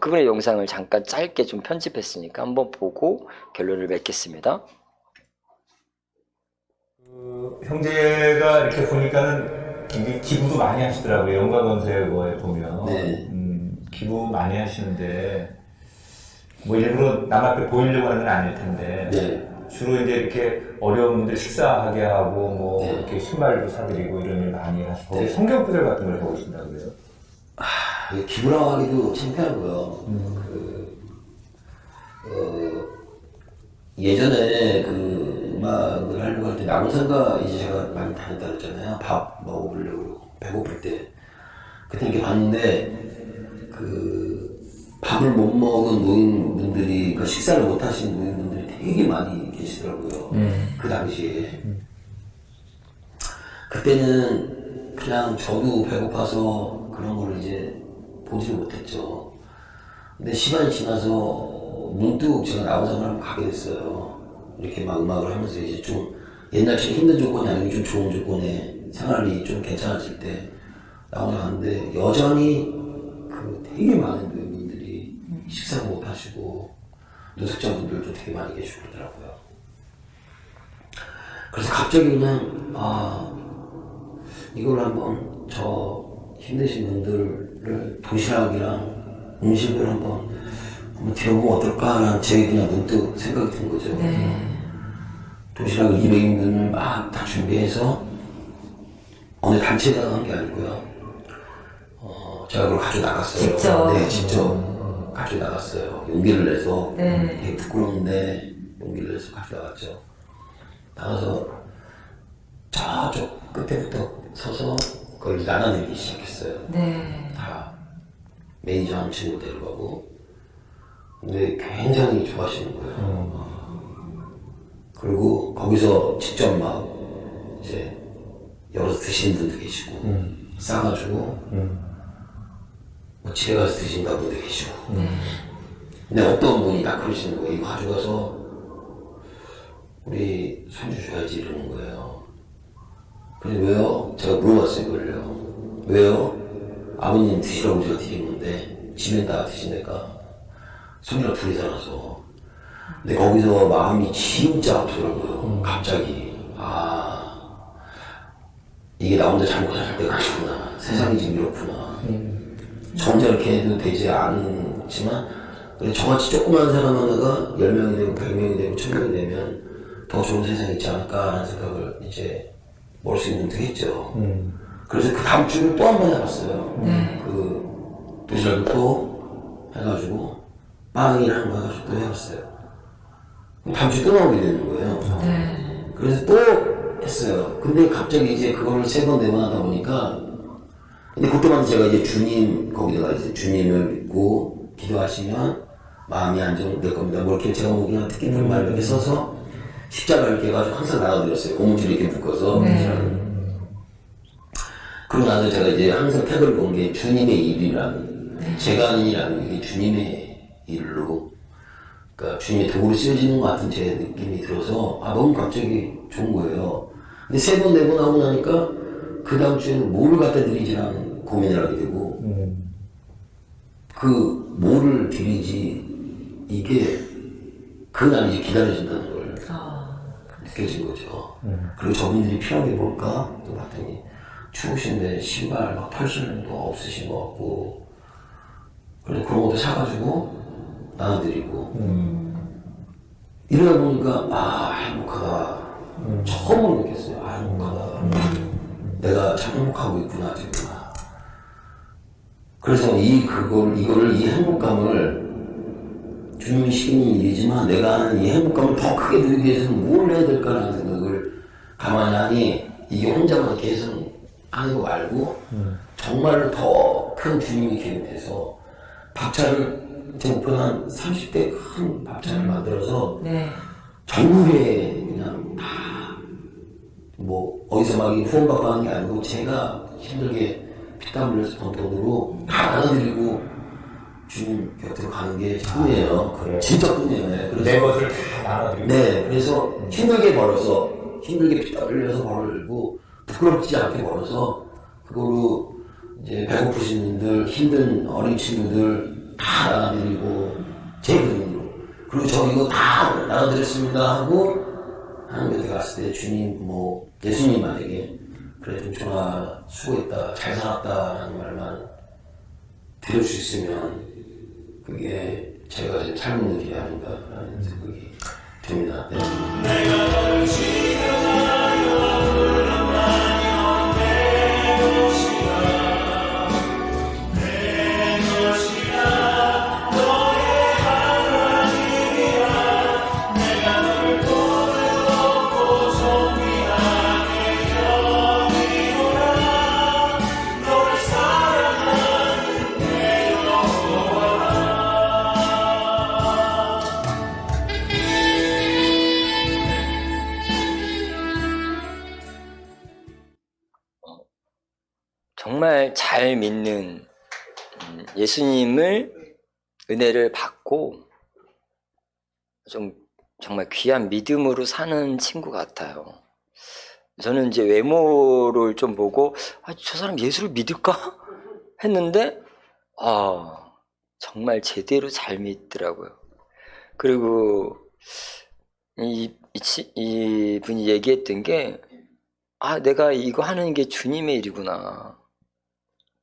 그분의 영상을 잠깐 짧게 좀 편집했으니까 한번 보고 결론을 맺겠습니다. 형제가 이렇게 보니까는 굉장히 기부도 많이 하시더라고요. 영광건설에 보면. 네. 기부 많이 하시는데, 뭐 일부러 남 앞에 보이려고 하는 건 아닐 텐데, 네. 주로 이제 이렇게 어려운 분들 식사하게 하고, 뭐 네. 이렇게 신발도 사드리고 이런 일 많이 하시고, 네. 성경 구절 같은 걸 보고 계신다고 그래요. 기부라고 하기도 창피하고요. 예전에 그 음악을 하려고 할 때 나무산가 이제 제가 많이 다녔다 그랬잖아요. 밥 먹으려고 배고플 때. 그때 이렇게 봤는데 그 밥을 못 먹은 노인분들이 그 식사를 못 하신 노인분들이 되게 많이 계시더라고요. 그 당시에. 그때는 그냥 저도 배고파서 그런 걸 이제 보지를 못했죠. 근데 시간이 지나서 문득 제가 나오자마자 한번 가게 됐어요. 이렇게 막 음악을 하면서 이제 좀 옛날처럼 힘든 조건이 아니고 좀 좋은 조건에 생활이 좀 괜찮아질 때 나오자 갔는데 여전히 그 되게 많은 분들이 식사 못 하시고 노숙자분들도 되게 많이 계시고 그러더라고요. 그래서 갑자기 그냥 이걸 한번 저 힘드신 분들을 도시락이랑 음식을 한번 드려보면 어떨까라는 제 그냥 문득 생각이 든 거죠. 도시락을 200인분을 막 다 준비해서 어느 단체가 한 게 아니고요. 제가 그걸 가져 나갔어요. 직접? 네, 직접 가져 나갔어요. 용기를 내서 되게 부끄러운데 용기를 내서 가져 나갔죠. 나가서 저쪽 끝에부터 서서 그걸 나눠내기 시작했어요. 다 매니저 한 친구 데려가고. 근데 굉장히 좋아하시는 거예요. 그리고 거기서 직접 막 이제 열어서 드시는 분도 계시고 싸가지고 뭐 집에 가서 드신다 분도 계시고. 근데 어떤 분이 딱 그러시는 거예요. 이거 가져가서 우리 손주 줘야지 이러는 거예요. 그래서 왜요? 제가 물어봤어요, 그걸요. 왜요? 아버님 드시라고 제가 드린 건데 집에다 드시니까 손이랑 둘이 살아서. 근데 거기서 마음이 진짜 아프더라고요. 갑자기. 이게 나 혼자 잘못할 때가 아니구나. 세상이 지금 이렇구나. 저 혼자 이렇게 해도 되지 않지만 저같이 조그만 사람 하나가 10명이 되고 100명이 되고 1000명이 되면 더 좋은 세상이 있지 않을까라는 생각을 이제 머릿속에 문득했죠. 그래서 그 다음 주를 또 한 번 해봤어요. 그 도시락을 또 해가지고 빵이랑 거 해가지고 또 해봤어요. 다음 주에 또 나오게 되는 거예요. 그래서 또 했어요. 근데 갑자기 이제 그걸 3번, 4번 하다 보니까 근데 그때마다 제가 이제 주님 거기다가 이제 주님을 믿고 기도하시면 마음이 안정될 겁니다. 뭐 이렇게 제가 뭐 그냥 특기풀 말 이렇게 써서 십자가 이렇게 해가지고 항상 나눠드렸어요. 고무줄 이렇게 묶어서. 그러고 나서 제가 이제 항상 택을 본 게 주님의 일이라는, 제가 하는 일 아니고 이게 주님의 일로, 그러니까 주님의 도구로 쓰여지는 것 같은 제 느낌이 들어서, 너무 갑자기 좋은 거예요. 근데 3번, 4번 하고 나니까, 그 다음 주에는 뭐를 갖다 드리지라는 고민을 하게 되고, 그 뭐를 드리지, 이게, 그날 이제 기다려진다는 걸 느껴진 거죠. 그리고 저분들이 필요한 게 뭘까? 또 봤더니, 추우신데 신발 막 털신도 없으신 것 같고, 그래서 그런 것도 사가지고 나눠드리고, 이러다 보니까, 행복하다. 처음으로 느꼈어요. 행복하다. 내가 참 행복하고 있구나, 지금. 그래서 이 행복감을 주님이 시키는 일이지만 내가 하는 이 행복감을 더 크게 누리기 위해서는 뭘 해야 될까라는 생각을 가만히 하니 이게 혼자만 계속 하는 거 말고 정말로 더 큰 주님이 계획돼서 밥차를 제 목표는 한 30대 큰 밥차를 만들어서 네. 전국에 그냥 다 뭐 어디서 막 후원받고 하는 게 아니고 제가 힘들게 피땀 흘려서 번 돈으로 다 나눠드리고 주님 곁으로 가는 게 꿈이에요. 그래요? 진짜 꿈이에요. 네. 그래서 내 것을 다 나눠드리고. 네, 그래서 힘들게 벌어서 힘들게 피땀 흘려서 벌고 부끄럽지 않게 벌어서 그거로 이제 배고프신 분들, 힘든 어린 친구들 다 나눠드리고 제 돈으로 그리고 저 이거 다 나눠드렸습니다 하고 하나님 곁에 갔을 때 주님 뭐 예수님 만약에 그래 좀 좋아 수고했다 잘 살았다라는 말만 들을 수 있으면 그게 제가 지금 삶은 길이 아닌가라는 생각이 듭니다. 네. 정말 잘 믿는 예수님을 은혜를 받고 좀 정말 귀한 믿음으로 사는 친구 같아요. 저는 이제 외모를 좀 보고 저 사람 예수를 믿을까? 했는데 정말 제대로 잘 믿더라고요. 그리고 이 분이 얘기했던 게 내가 이거 하는 게 주님의 일이구나.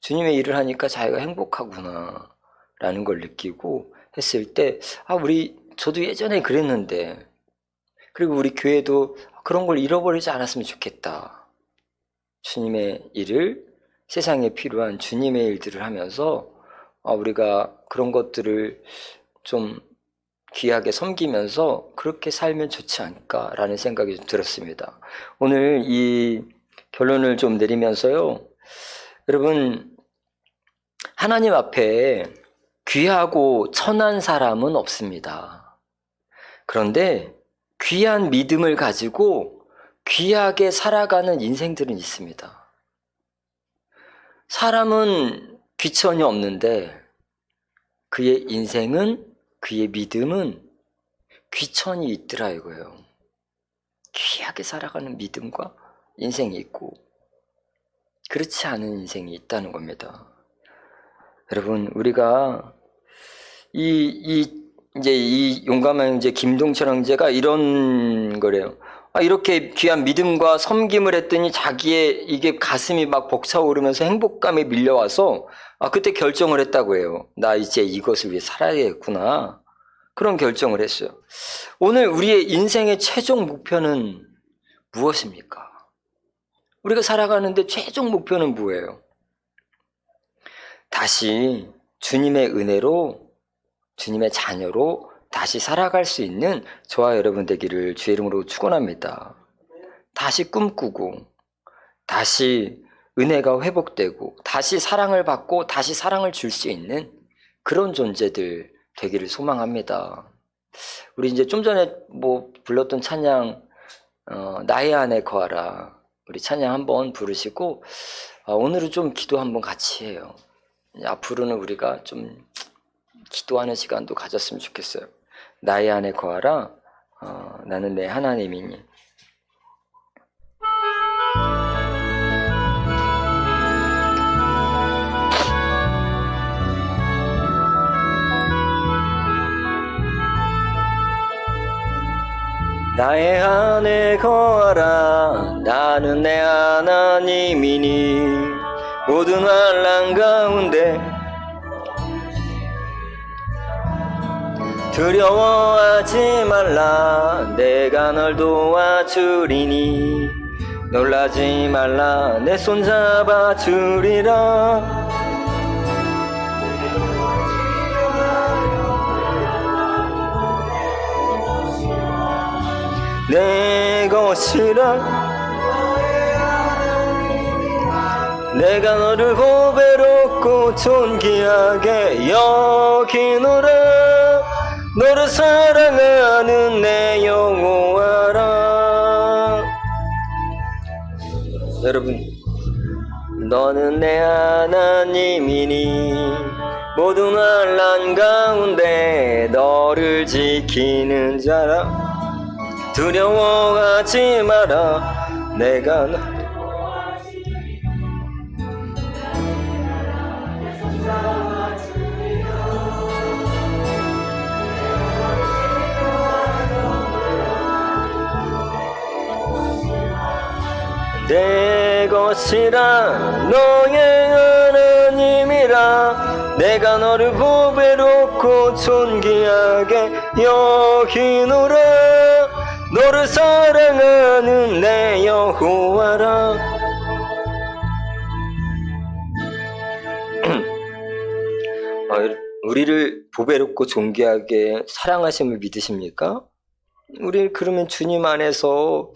주님의 일을 하니까 자기가 행복하구나 라는 걸 느끼고 했을 때 저도 예전에 그랬는데 그리고 우리 교회도 그런 걸 잃어버리지 않았으면 좋겠다. 주님의 일을 세상에 필요한 주님의 일들을 하면서 우리가 그런 것들을 좀 귀하게 섬기면서 그렇게 살면 좋지 않을까라는 생각이 좀 들었습니다. 오늘 이 결론을 좀 내리면서요. 여러분, 하나님 앞에 귀하고 천한 사람은 없습니다. 그런데 귀한 믿음을 가지고 귀하게 살아가는 인생들은 있습니다. 사람은 귀천이 없는데 그의 인생은, 그의 믿음은 귀천이 있더라 이거예요. 귀하게 살아가는 믿음과 인생이 있고 그렇지 않은 인생이 있다는 겁니다. 여러분, 우리가 이제 이 용감한 형제 김동철 형제가 이런 거래요. 이렇게 귀한 믿음과 섬김을 했더니 자기의 이게 가슴이 막 벅차오르면서 행복감이 밀려와서 그때 결정을 했다고 해요. 나 이제 이것을 위해 살아야겠구나. 그런 결정을 했어요. 오늘 우리의 인생의 최종 목표는 무엇입니까? 우리가 살아가는데 최종 목표는 뭐예요? 다시 주님의 은혜로, 주님의 자녀로 다시 살아갈 수 있는 저와 여러분 되기를 주의 이름으로 축원합니다. 다시 꿈꾸고, 다시 은혜가 회복되고, 다시 사랑을 받고, 다시 사랑을 줄 수 있는 그런 존재들 되기를 소망합니다. 우리 이제 좀 전에 불렀던 찬양, 나의 안에 거하라. 우리 찬양 한번 부르시고, 오늘은 좀 기도 한번 같이 해요. 앞으로는 우리가 좀 기도하는 시간도 가졌으면 좋겠어요. 나의 안에 거하라. 나는 내 하나님이니. 나의 안에 거하라. 나는 내 하나님이니. 모든 환난 가운데 두려워하지 말라. 내가 널 도와주리니. 놀라지 말라. 내 손 잡아주리라. 내 것이라. 내가 너를 보배롭고 존귀하게 여기노라. 너를 사랑하는 내 영혼아라. 여러분, 너는 내 하나님이니 모든 환난 가운데 너를 지키는 자라. 두려워하지 마라. 내가 내 것이라 너의 하나님이라. 내가 너를 보배롭고 존귀하게 여기노라. 너를 사랑하는 내 여호와라. 우리를 보배롭고 존귀하게 사랑하심을 믿으십니까? 우리 그러면 주님 안에서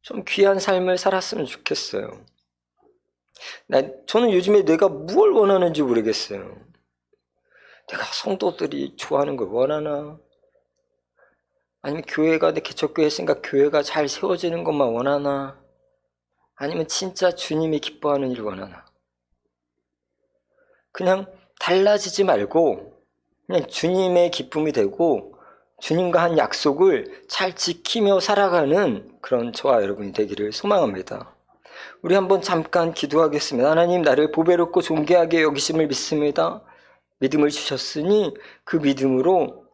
좀 귀한 삶을 살았으면 좋겠어요. 저는 요즘에 내가 뭘 원하는지 모르겠어요. 내가 성도들이 좋아하는 걸 원하나? 아니면 교회가 내 개척교회 했으니까 교회가 잘 세워지는 것만 원하나? 아니면 진짜 주님이 기뻐하는 일을 원하나? 그냥 달라지지 말고 그냥 주님의 기쁨이 되고 주님과 한 약속을 잘 지키며 살아가는 그런 저와 여러분이 되기를 소망합니다. 우리 한번 잠깐 기도하겠습니다. 하나님, 나를 보배롭고 존귀하게 여기심을 믿습니다. 믿음을 주셨으니 그 믿음으로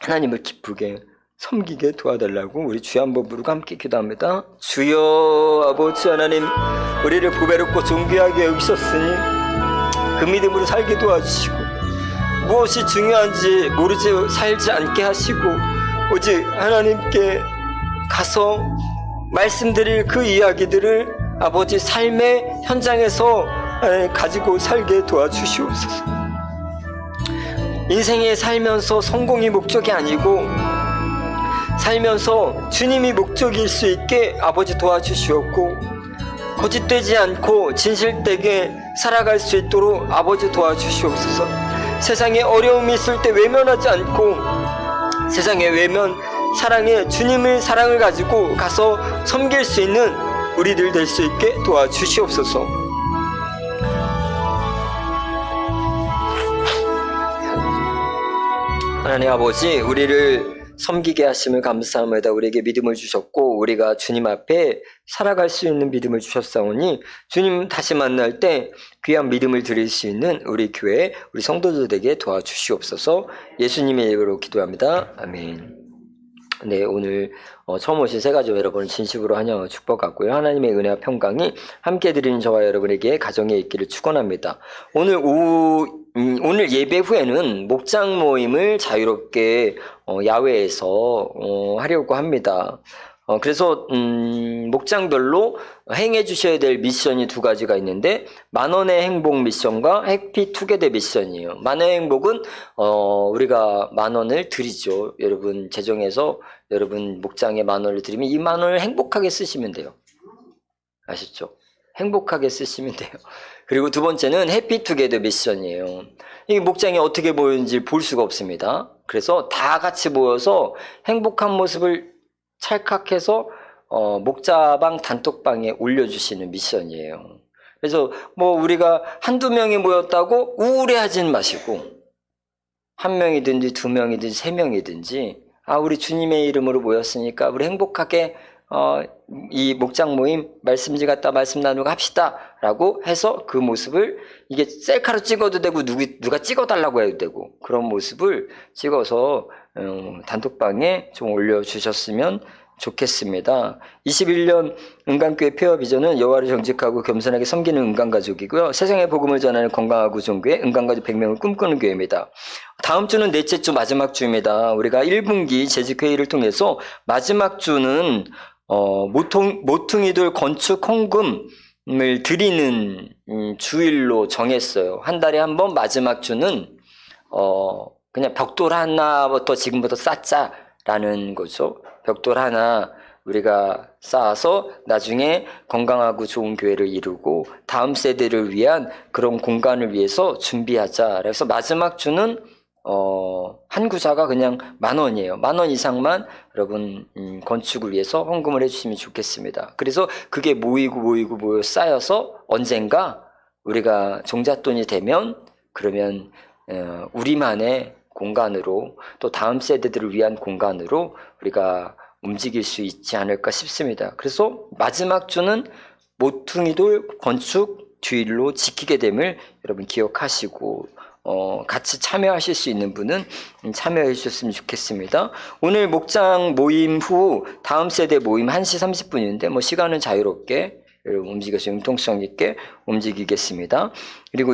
하나님을 기쁘게 섬기게 도와달라고 우리 주여 한번 부르고 함께 기도합니다. 주여 아버지 하나님, 우리를 보배롭고 존귀하게 여기셨으니 그 믿음으로 살게 도와주시고 무엇이 중요한지 모르지 살지 않게 하시고 오직 하나님께 가서 말씀드릴 그 이야기들을 아버지 삶의 현장에서 가지고 살게 도와주시옵소서. 인생에 살면서 성공이 목적이 아니고 살면서 주님이 목적일 수 있게 아버지 도와주시옵고 거짓되지 않고 진실되게 살아갈 수 있도록 아버지 도와주시옵소서. 세상에 어려움이 있을 때 외면하지 않고 세상에 외면 사랑에 주님의 사랑을 가지고 가서 섬길 수 있는 우리들 될 수 있게 도와주시옵소서. 하나님 아버지, 우리를 섬기게 하심을 감사합니다. 우리에게 믿음을 주셨고 우리가 주님 앞에 살아갈 수 있는 믿음을 주셨사오니 주님 다시 만날 때 귀한 믿음을 드릴 수 있는 우리 교회 우리 성도들에게 도와주시옵소서. 예수님의 이름으로 기도합니다. 아멘. 네, 오늘 처음 오신 새가족 여러분을 진심으로 환영하고 축복하고요. 하나님의 은혜와 평강이 함께 드리는 저와 여러분에게 가정에 있기를 축원합니다. 오늘 예배 후에는 목장 모임을 자유롭게 야외에서 하려고 합니다. 그래서 목장별로 행해 주셔야 될 미션이 두 가지가 있는데 10,000원의 행복 미션과 해피 투게더 미션이에요. 10,000원의 행복은 우리가 10,000원을 드리죠. 여러분 재정에서 여러분 목장에 10,000원을 드리면 이 10,000원을 행복하게 쓰시면 돼요. 아시죠? 행복하게 쓰시면 돼요. 그리고 두 번째는 해피 투게더 미션이에요. 이 목장이 어떻게 보이는지 볼 수가 없습니다. 그래서 다 같이 모여서 행복한 모습을 찰칵해서 목자방 단톡방에 올려주시는 미션이에요. 그래서 우리가 한두 명이 모였다고 우울해하지는 마시고 1명이든지 2명이든지 3명이든지 우리 주님의 이름으로 모였으니까 우리 행복하게 이 목장 모임 말씀지 갖다 말씀 나누고 합시다 라고 해서 그 모습을 이게 셀카로 찍어도 되고 누가 찍어달라고 해도 되고 그런 모습을 찍어서 단톡방에 좀 올려주셨으면 좋겠습니다. 21년 은강교회 폐허 비전은 여호와를 정직하고 겸손하게 섬기는 은강가족이고요. 세상의 복음을 전하는 건강하고 좋은 교회 은강가족 100명을 꿈꾸는 교회입니다. 다음 주는 넷째 주 마지막 주입니다. 우리가 1분기 재직회의를 통해서 마지막 주는 모퉁이돌 건축 헌금을 드리는 주일로 정했어요. 한 달에 한 번 마지막 주는 그냥 벽돌 하나부터 지금부터 쌓자라는 거죠. 벽돌 하나 우리가 쌓아서 나중에 건강하고 좋은 교회를 이루고 다음 세대를 위한 그런 공간을 위해서 준비하자. 그래서 마지막 주는 한 구자가 그냥 10,000원이에요. 10,000원 이상만 여러분 건축을 위해서 헌금을 해주시면 좋겠습니다. 그래서 그게 모여 쌓여서 언젠가 우리가 종잣돈이 되면 그러면 우리만의 공간으로 또 다음 세대들을 위한 공간으로 우리가 움직일 수 있지 않을까 싶습니다. 그래서 마지막 주는 모퉁이돌 건축 주일로 지키게 됨을 여러분 기억하시고 같이 참여하실 수 있는 분은 참여해 주셨으면 좋겠습니다. 오늘 목장 모임 후 다음 세대 모임 1시 30분인데 뭐 시간은 자유롭게 여러분 움직여서 융통성 있게 움직이겠습니다. 그리고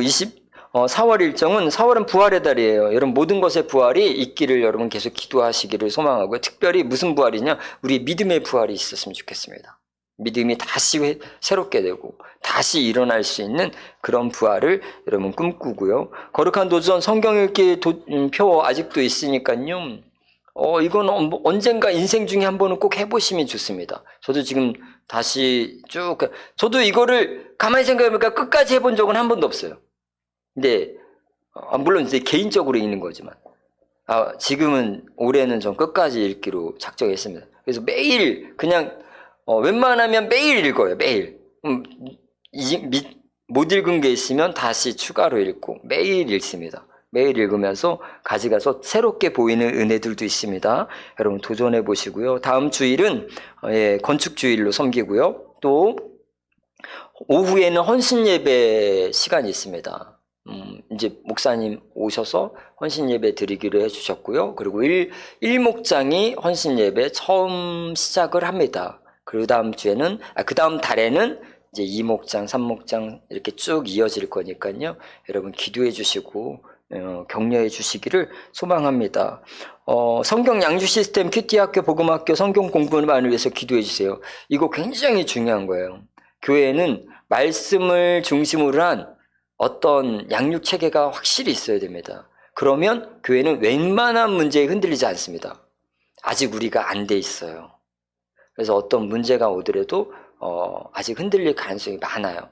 4월 일정은 4월은 부활의 달이에요. 여러분 모든 것의 부활이 있기를 여러분 계속 기도하시기를 소망하고요. 특별히 무슨 부활이냐? 우리 믿음의 부활이 있었으면 좋겠습니다. 믿음이 다시 새롭게 되고 다시 일어날 수 있는 그런 부활을 여러분 꿈꾸고요. 거룩한 도전 성경 읽기 표 아직도 있으니까요. 이건 언젠가 인생 중에 한 번은 꼭 해보시면 좋습니다. 저도 지금 다시 저도 이거를 가만히 생각해보니까 끝까지 해본 적은 한 번도 없어요. 근데 물론 이제 개인적으로 읽는 거지만 지금은 올해는 좀 끝까지 읽기로 작정했습니다. 그래서 매일 그냥 웬만하면 매일 읽어요. 매일 못 읽은 게 있으면 다시 추가로 읽고 매일 읽습니다. 매일 읽으면서 가져가서 새롭게 보이는 은혜들도 있습니다. 여러분 도전해 보시고요. 다음 주일은 건축주일로 섬기고요. 또 오후에는 헌신 예배 시간이 있습니다. 이제 목사님 오셔서 헌신 예배 드리기로 해주셨고요. 그리고 일목장이 헌신 예배 처음 시작을 합니다. 그 다음 주에는, 그 다음 달에는 이제 2목장, 3목장 이렇게 쭉 이어질 거니까요. 여러분 기도해 주시고, 격려해 주시기를 소망합니다. 성경 양주 시스템 큐티학교 복음학교 성경 공부만을 위해서 기도해 주세요. 이거 굉장히 중요한 거예요. 교회는 말씀을 중심으로 한 어떤 양육 체계가 확실히 있어야 됩니다. 그러면 교회는 웬만한 문제에 흔들리지 않습니다. 아직 우리가 안 돼 있어요. 그래서 어떤 문제가 오더라도 아직 흔들릴 가능성이 많아요.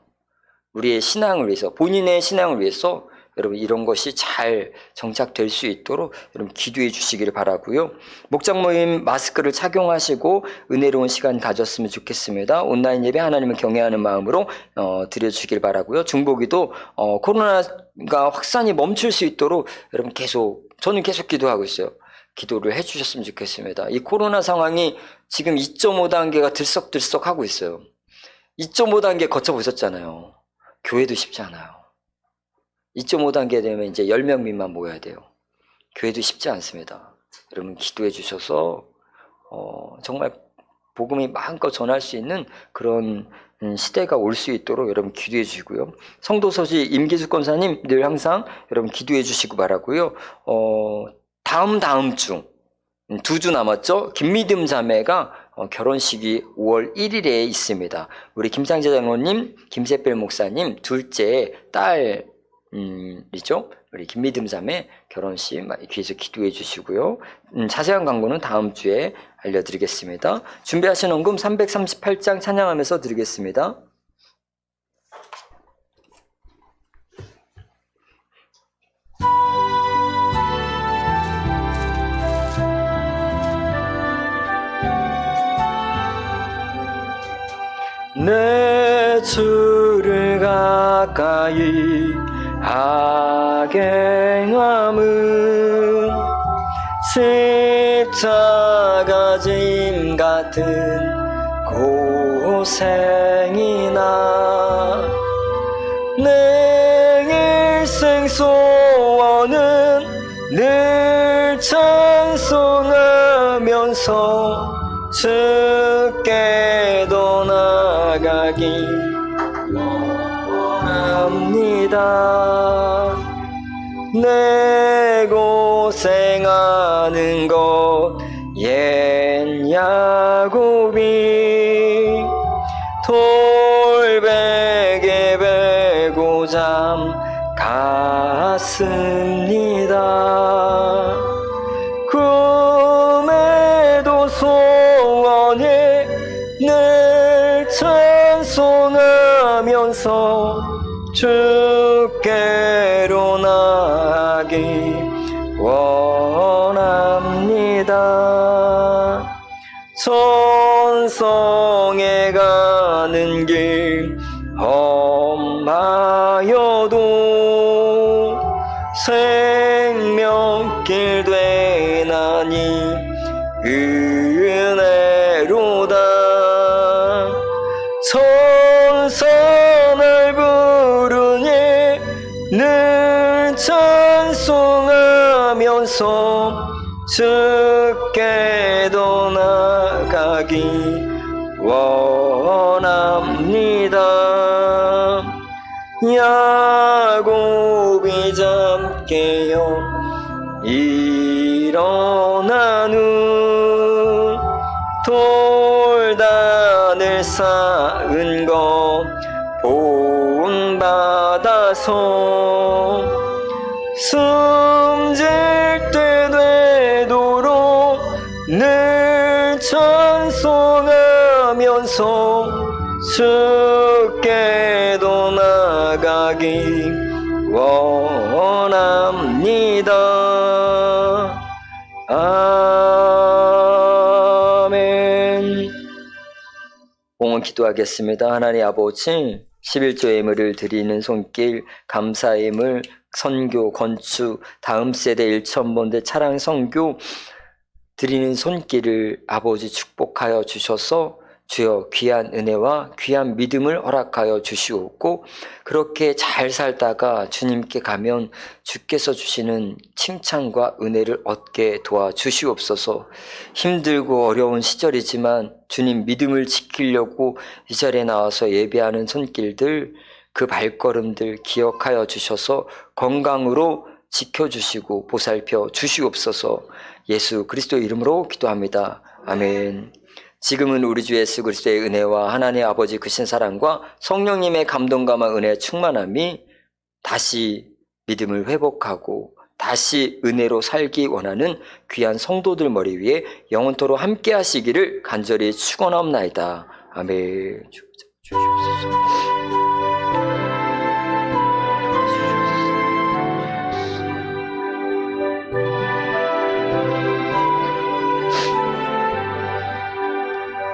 우리의 신앙을 위해서, 본인의 신앙을 위해서 여러분 이런 것이 잘 정착될 수 있도록 여러분 기도해 주시기를 바라고요. 목장 모임 마스크를 착용하시고 은혜로운 시간 가졌으면 좋겠습니다. 온라인 예배 하나님을 경외하는 마음으로 드려주시길 바라고요. 중보기도 코로나가 확산이 멈출 수 있도록 여러분 저는 계속 기도하고 있어요. 기도를 해주셨으면 좋겠습니다. 이 코로나 상황이 지금 2.5단계가 들썩들썩 하고 있어요. 2.5단계 거쳐보셨잖아요. 교회도 쉽지 않아요. 2.5단계 되면 이제 10명 미만 모여야 돼요. 교회도 쉽지 않습니다. 여러분 기도해 주셔서 정말 복음이 마음껏 전할 수 있는 그런 시대가 올 수 있도록 여러분 기도해 주시고요. 성도서지 임기숙 권사님 늘 항상 여러분 기도해 주시고 바라고요. 다음 주 2주 남았죠. 김미듬 자매가 결혼식이 5월 1일에 있습니다. 우리 김상재 장로님, 김세필 목사님 둘째 딸 이죠. 우리 김미듬 자매 결혼식 귀에서 기도해 주시고요. 자세한 광고는 다음 주에 알려드리겠습니다. 준비하신 헌금 338장 찬양하면서 드리겠습니다. 내 주를 가까이 하게 함은 십자가 짐 같은 고생이나 내 일생 소원은 늘 찬송하면서 주께도 나가기 원합니다. 내 고생하는 것 옛 야곱이 돌베개 베고 잠 갔습니다. 꿈에도 소원을 원합니다. 천성에 가는 길 험하여도 생명길 되나니 은혜로다. 천사를 부르니 늘 찬송하면서 주께도 나가기 원합니다. 야곱이 잠깨어 일어난 후 돌단을 쌓은 것 본받아서 숨질 때 되도록 늘 찬송하면서 주께도 나가기 원합니다. 아멘. 봉헌 기도하겠습니다. 하나님 아버지, 11조 예물을 드리는 손길, 감사 예물, 선교, 건축, 다음 세대 1,000번대 차량 선교 드리는 손길을 아버지 축복하여 주셔서 주여 귀한 은혜와 귀한 믿음을 허락하여 주시옵고, 그렇게 잘 살다가 주님께 가면 주께서 주시는 칭찬과 은혜를 얻게 도와주시옵소서. 힘들고 어려운 시절이지만 주님 믿음을 지키려고 이 자리에 나와서 예배하는 손길들, 그 발걸음들 기억하여 주셔서 건강으로 지켜주시고 보살펴 주시옵소서. 예수 그리스도 이름으로 기도합니다. 아멘. 지금은 우리 주 예수 그리스도의 은혜와 하나님 아버지 크신 사랑과 성령님의 감동감과 은혜의 충만함이 다시 믿음을 회복하고 다시 은혜로 살기 원하는 귀한 성도들 머리 위에 영원토록 함께 하시기를 간절히 축원하옵나이다. 아멘.